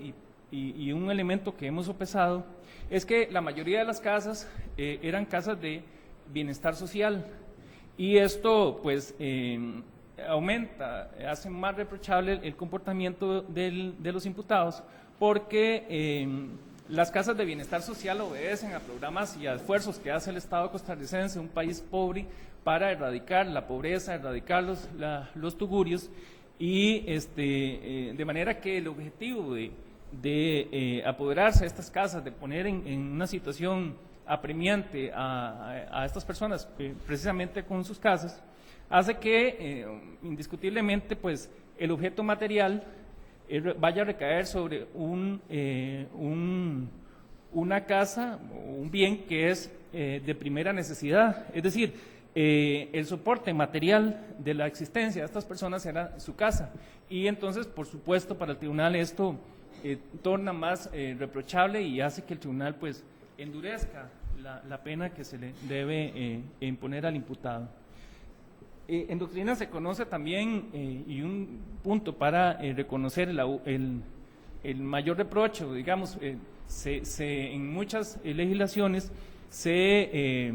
y un elemento que hemos sopesado es que la mayoría de las casas eran casas de bienestar social y esto pues hace más reprochable el comportamiento de los imputados porque las casas de bienestar social obedecen a programas y a esfuerzos que hace el Estado costarricense, un país pobre, para erradicar la pobreza, erradicar los tugurios y de manera que el objetivo de apoderarse de estas casas, de poner en una situación apremiante a estas personas, precisamente con sus casas, hace que indiscutiblemente pues el objeto material vaya a recaer sobre una casa o un bien que es de primera necesidad, es decir, el soporte material de la existencia de estas personas era su casa y entonces por supuesto para el tribunal esto torna más reprochable y hace que el tribunal pues endurezca la pena que se le debe imponer al imputado. En doctrina se conoce también, y un punto para reconocer el mayor reproche, digamos, en muchas legislaciones se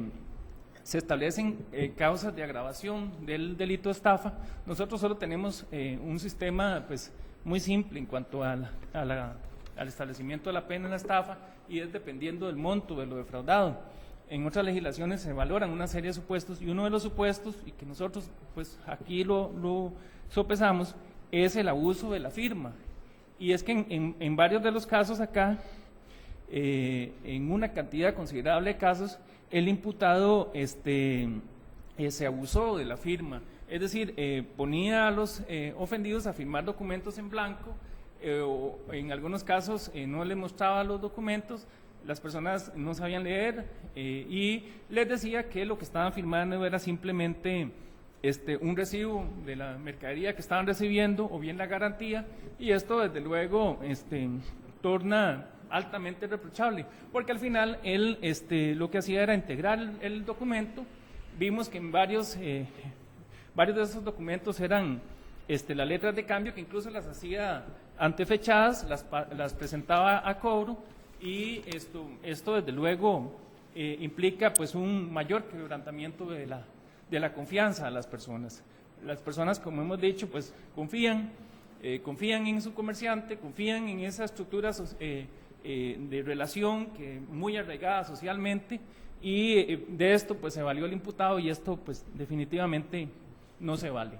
establecen causas de agravación del delito de estafa. Nosotros solo tenemos un sistema pues muy simple en cuanto al establecimiento de la pena en la estafa y es dependiendo del monto de lo defraudado. En otras legislaciones se valoran una serie de supuestos y uno de los supuestos, y que nosotros pues aquí lo sopesamos, es el abuso de la firma. Y es que en varios de los casos acá, en una cantidad considerable de casos, el imputado se abusó de la firma. Es decir, ponía a los ofendidos a firmar documentos en blanco, o en algunos casos no les mostraba los documentos, las personas no sabían leer y les decía que lo que estaban firmando era simplemente un recibo de la mercadería que estaban recibiendo o bien la garantía, y esto desde luego torna altamente reprochable, porque al final él lo que hacía era integrar el documento. Vimos que en varios varios de esos documentos eran las letras de cambio, que incluso las hacía antefechadas, las presentaba a cobro, y esto desde luego implica pues un mayor quebrantamiento de la confianza a las personas. Las personas, como hemos dicho, pues confían en su comerciante, confían en esa estructura de relación que muy arraigada socialmente, y de esto pues se valió el imputado, y esto pues definitivamente no se vale.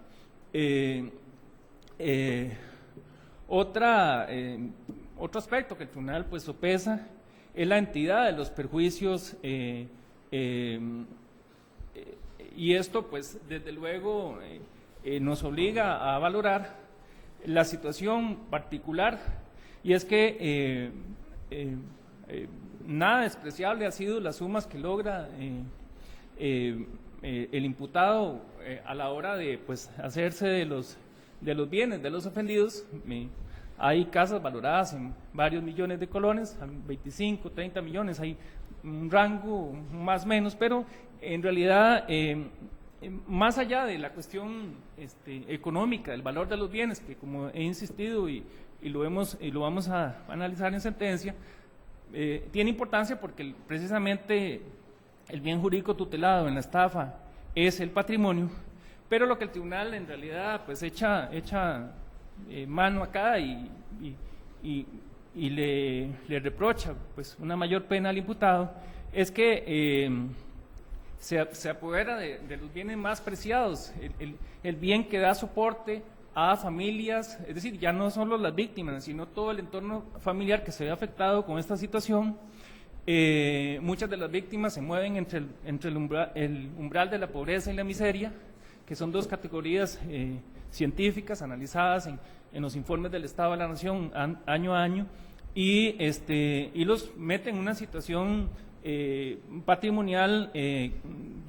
Otro aspecto que el tribunal pues sopesa es la entidad de los perjuicios, y esto pues desde luego nos obliga a valorar la situación particular, y es que nada despreciable ha sido las sumas que logra el imputado a la hora de pues hacerse de los bienes de los ofendidos. Hay casas valoradas en varios millones de colones, 25, 30 millones, hay un rango más o menos, pero en realidad más allá de la cuestión económica, el valor de los bienes, que como he insistido y lo vamos a analizar en sentencia, tiene importancia porque precisamente el bien jurídico tutelado en la estafa es el patrimonio, pero lo que el tribunal en realidad pues echa mano acá y le reprocha pues una mayor pena al imputado, es que se apodera de los bienes más preciados, el bien que da soporte a familias, es decir, ya no solo las víctimas, sino todo el entorno familiar que se ve afectado con esta situación. Muchas de las víctimas se mueven entre el umbral de la pobreza y la miseria, que son dos categorías científicas analizadas en los informes del Estado de la Nación año a año, y los mete en una situación patrimonial de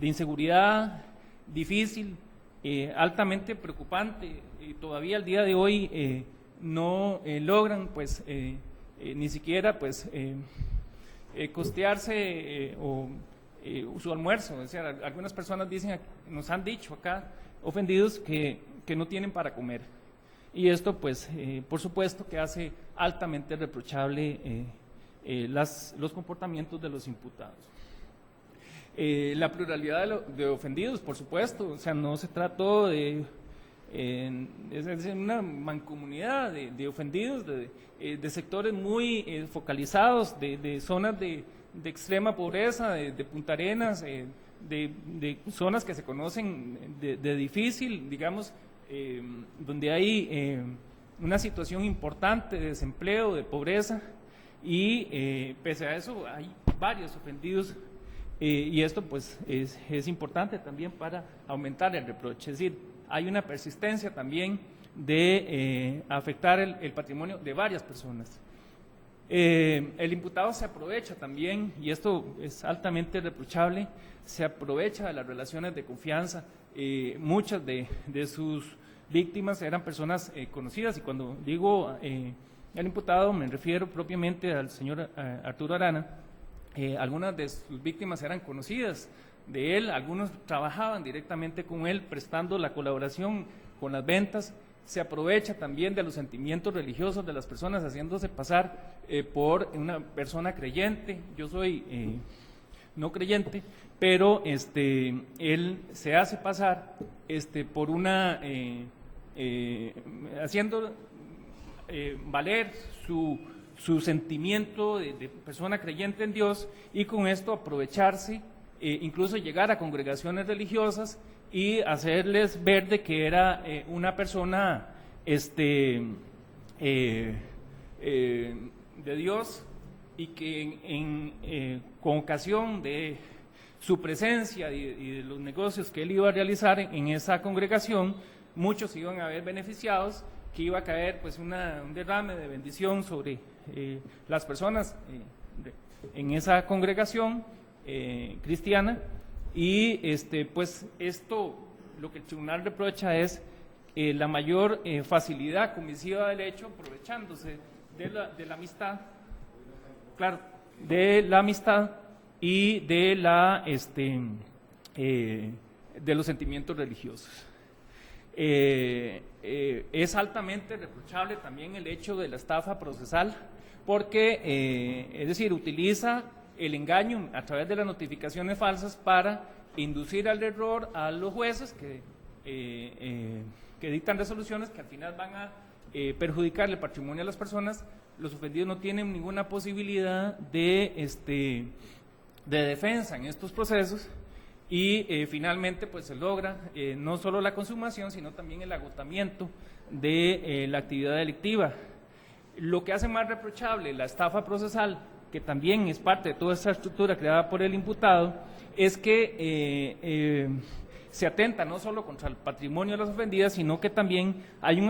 inseguridad difícil, altamente preocupante, y todavía al día de hoy no logran pues ni siquiera pues costearse su almuerzo. O sea, algunas personas nos han dicho acá, ofendidos, que no tienen para comer, y esto pues por supuesto que hace altamente reprochable los comportamientos de los imputados. La pluralidad de ofendidos, por supuesto, o sea, no se trató es una mancomunidad de ofendidos, de sectores muy focalizados, de zonas de extrema pobreza, de Punta Arenas, de zonas que se conocen de difícil, digamos, donde hay una situación importante de desempleo, de pobreza, y pese a eso hay varios ofendidos, y esto pues es importante también para aumentar el reproche. Es decir, hay una persistencia también de afectar el patrimonio de varias personas. El imputado se aprovecha también, y esto es altamente reprochable, se aprovecha de las relaciones de confianza. Muchas de sus víctimas eran personas conocidas, y cuando digo el imputado me refiero propiamente al señor Arturo Arana. Algunas de sus víctimas eran conocidas de él, algunos trabajaban directamente con él, prestando la colaboración con las ventas. Se aprovecha también de los sentimientos religiosos de las personas, haciéndose pasar por una persona creyente. Yo soy no creyente, pero él se hace pasar por una, haciendo valer su sentimiento de persona creyente en Dios, y con esto aprovecharse, incluso llegar a congregaciones religiosas y hacerles ver de que era una persona de Dios, y que con ocasión de su presencia y de los negocios que él iba a realizar en esa congregación, muchos iban a ver beneficiados, que iba a caer pues un derrame de bendición sobre las personas en esa congregación cristiana. Y pues esto, lo que el tribunal reprocha es la mayor facilidad comisiva del hecho, aprovechándose de la amistad, claro, de la amistad y de los sentimientos religiosos. Es altamente reprochable también el hecho de la estafa procesal, porque, es decir, utiliza el engaño a través de las notificaciones falsas para inducir al error a los jueces que dictan resoluciones que al final van a perjudicar el patrimonio de las personas. Los ofendidos no tienen ninguna posibilidad de defensa en estos procesos y finalmente pues se logra no solo la consumación, sino también el agotamiento de la actividad delictiva. Lo que hace más reprochable la estafa procesal, que también es parte de toda esta estructura creada por el imputado, es que se atenta no solo contra el patrimonio de las ofendidas, sino que también hay un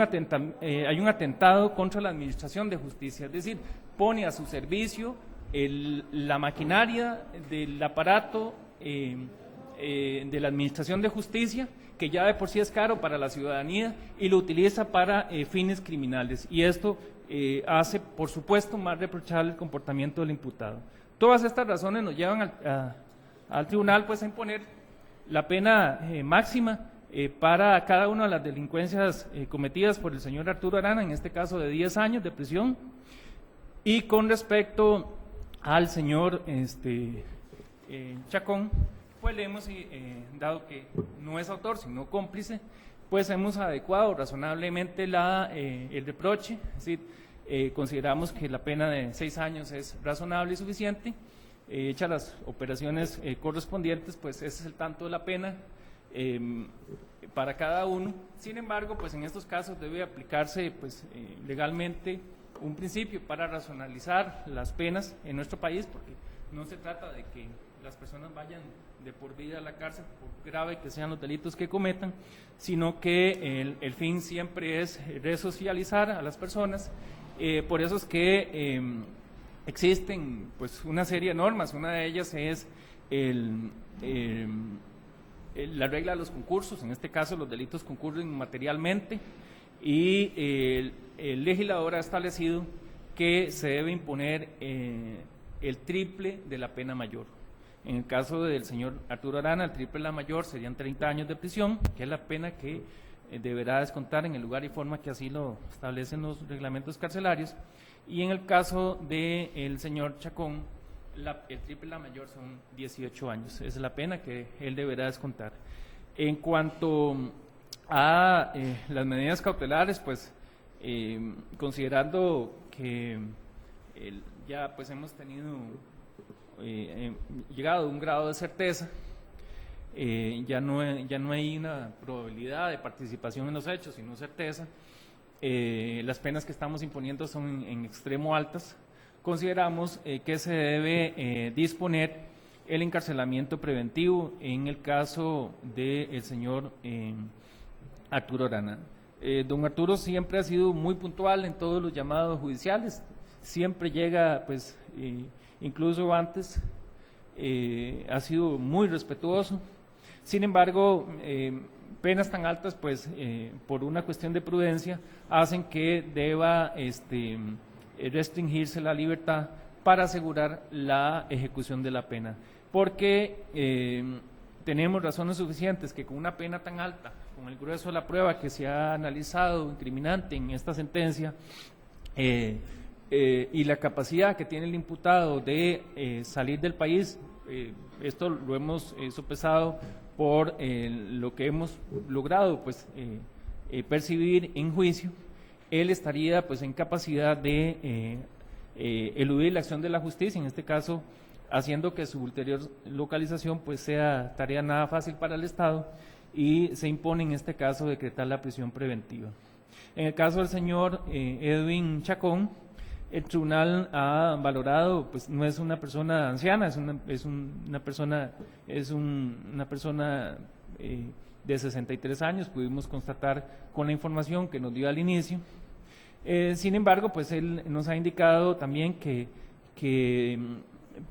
atentado contra la administración de justicia, es decir, pone a su servicio la maquinaria del aparato de la administración de justicia, que ya de por sí es caro para la ciudadanía, y lo utiliza para fines criminales. Y esto hace, por supuesto, más reprochable el comportamiento del imputado. Todas estas razones nos llevan al tribunal pues a imponer la pena máxima para cada una de las delincuencias cometidas por el señor Arturo Arana, en este caso de 10 años de prisión. Y con respecto al señor Chacón, pues le hemos dado que no es autor sino cómplice, pues hemos adecuado razonablemente el reproche, es decir, consideramos que la pena de 6 años es razonable y suficiente. Hechas las operaciones correspondientes, pues ese es el tanto de la pena para cada uno. Sin embargo, pues en estos casos debe aplicarse pues legalmente un principio para racionalizar las penas en nuestro país, porque no se trata de que las personas vayan de por vida a la cárcel, por grave que sean los delitos que cometan, sino que el fin siempre es resocializar a las personas. Por eso es que existen pues una serie de normas. Una de ellas es la regla de los concursos. En este caso los delitos concurren materialmente y el legislador ha establecido que se debe imponer el triple de la pena mayor. En el caso del señor Arturo Arana, el triple de la mayor serían 30 años de prisión, que es la pena que deberá descontar en el lugar y forma que así lo establecen los reglamentos carcelarios. Y en el caso del señor Chacón, el triple de la mayor son 18 años. Esa es la pena que él deberá descontar. En cuanto a las medidas cautelares, pues considerando que ya pues hemos tenido llegado a un grado de certeza, ya no hay una probabilidad de participación en los hechos, sino certeza. Las penas que estamos imponiendo son en extremo altas. Consideramos que se debe disponer el encarcelamiento preventivo en el caso del señor Arturo Arana. Don Arturo siempre ha sido muy puntual en todos los llamados judiciales, siempre llega, pues, incluso antes, ha sido muy respetuoso. Sin embargo, penas tan altas, pues, por una cuestión de prudencia, hacen que deba restringirse la libertad para asegurar la ejecución de la pena. Porque tenemos razones suficientes que con una pena tan alta, con el grueso de la prueba que se ha analizado incriminante en esta sentencia, y la capacidad que tiene el imputado de salir del país, esto lo hemos sopesado por lo que hemos logrado pues percibir en juicio, él estaría pues en capacidad de eludir la acción de la justicia, en este caso haciendo que su ulterior localización pues sea tarea nada fácil para el Estado, y se impone en este caso decretar la prisión preventiva. En el caso del señor Edwin Chacón, el tribunal ha valorado, pues no es una persona anciana, es una persona de 63 años, pudimos constatar con la información que nos dio al inicio. Sin embargo, pues él nos ha indicado también que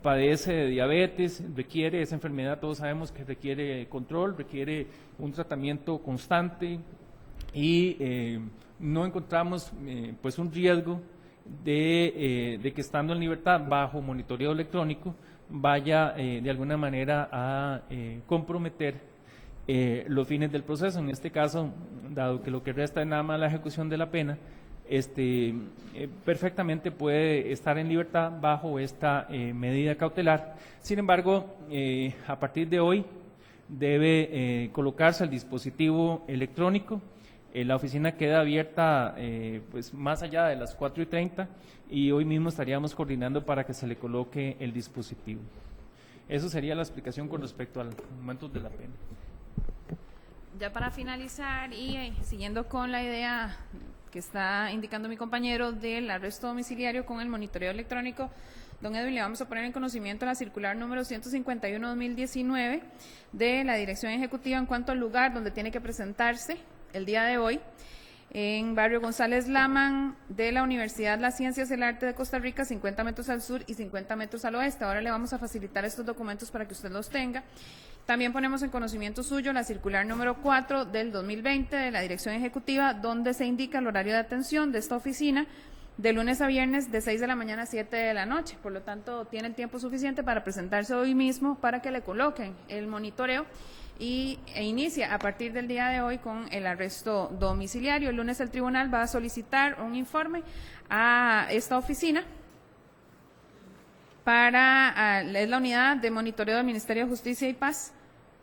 padece de diabetes, requiere esa enfermedad, todos sabemos que requiere control, requiere un tratamiento constante, y no encontramos pues un riesgo de que estando en libertad bajo monitoreo electrónico vaya de alguna manera a comprometer los fines del proceso. En este caso, dado que lo que resta es nada más la ejecución de la pena, perfectamente puede estar en libertad bajo esta medida cautelar. Sin embargo, a partir de hoy debe colocarse el dispositivo electrónico. La oficina queda abierta pues más allá de las 4:30 y hoy mismo estaríamos coordinando para que se le coloque el dispositivo. Eso sería la explicación con respecto al momento de la pena. Ya para finalizar y siguiendo con la idea que está indicando mi compañero del arresto domiciliario con el monitoreo electrónico, don Edwin, le vamos a poner en conocimiento la circular número 151-2019 de la Dirección Ejecutiva en cuanto al lugar donde tiene que presentarse el día de hoy, en Barrio González Laman de la Universidad Las Ciencias y el Arte de Costa Rica, 50 metros al sur y 50 metros al oeste. Ahora le vamos a facilitar estos documentos para que usted los tenga. También ponemos en conocimiento suyo la circular número 4 del 2020 de la Dirección Ejecutiva, donde se indica el horario de atención de esta oficina de lunes a viernes de 6 de la mañana a 7 de la noche. Por lo tanto, tienen tiempo suficiente para presentarse hoy mismo para que le coloquen el monitoreo e inicia a partir del día de hoy con el arresto domiciliario. El lunes el tribunal va a solicitar un informe a esta oficina es la unidad de monitoreo del Ministerio de Justicia y Paz,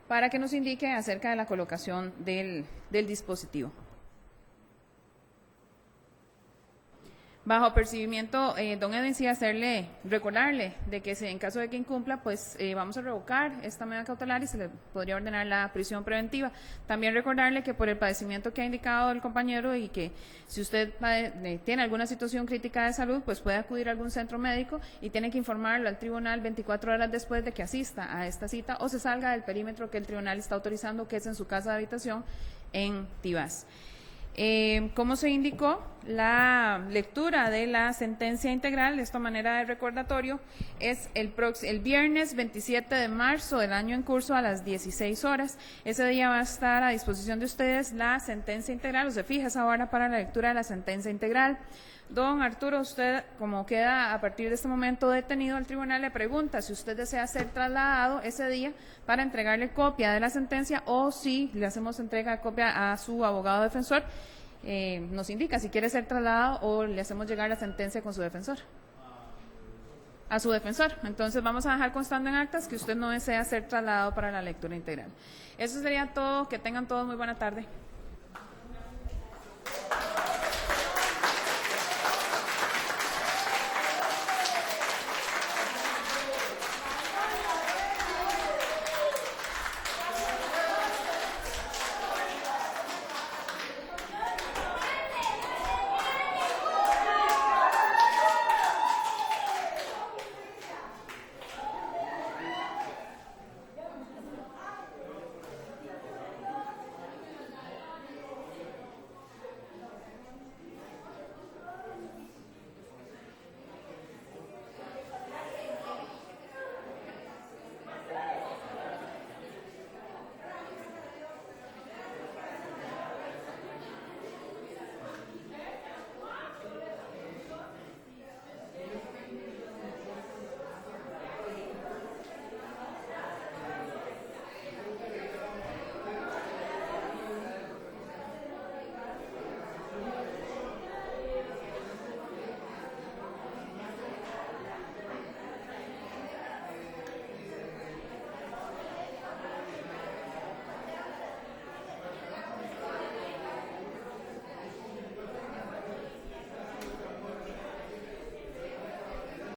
para que nos indique acerca de la colocación del dispositivo. Bajo percibimiento, don Edwin, sí recordarle de que en caso de que incumpla, pues vamos a revocar esta medida cautelar y se le podría ordenar la prisión preventiva. También recordarle que por el padecimiento que ha indicado el compañero y que si usted tiene alguna situación crítica de salud, pues puede acudir a algún centro médico y tiene que informarlo al tribunal 24 horas después de que asista a esta cita o se salga del perímetro que el tribunal está autorizando, que es en su casa de habitación en Tibás. Como se indicó, la lectura de la sentencia integral, de esta manera de recordatorio, es el viernes 27 de marzo del año en curso a las 16 horas. Ese día va a estar a disposición de ustedes la sentencia integral, o se fija esa hora para la lectura de la sentencia integral. Don Arturo, usted, como queda a partir de este momento detenido, el tribunal le pregunta si usted desea ser trasladado ese día para entregarle copia de la sentencia o si le hacemos entrega de copia a su abogado defensor. Nos indica si quiere ser trasladado o le hacemos llegar la sentencia con su defensor. A su defensor. Entonces vamos a dejar constando en actas que usted no desea ser trasladado para la lectura integral. Eso sería todo. Que tengan todos muy buena tarde.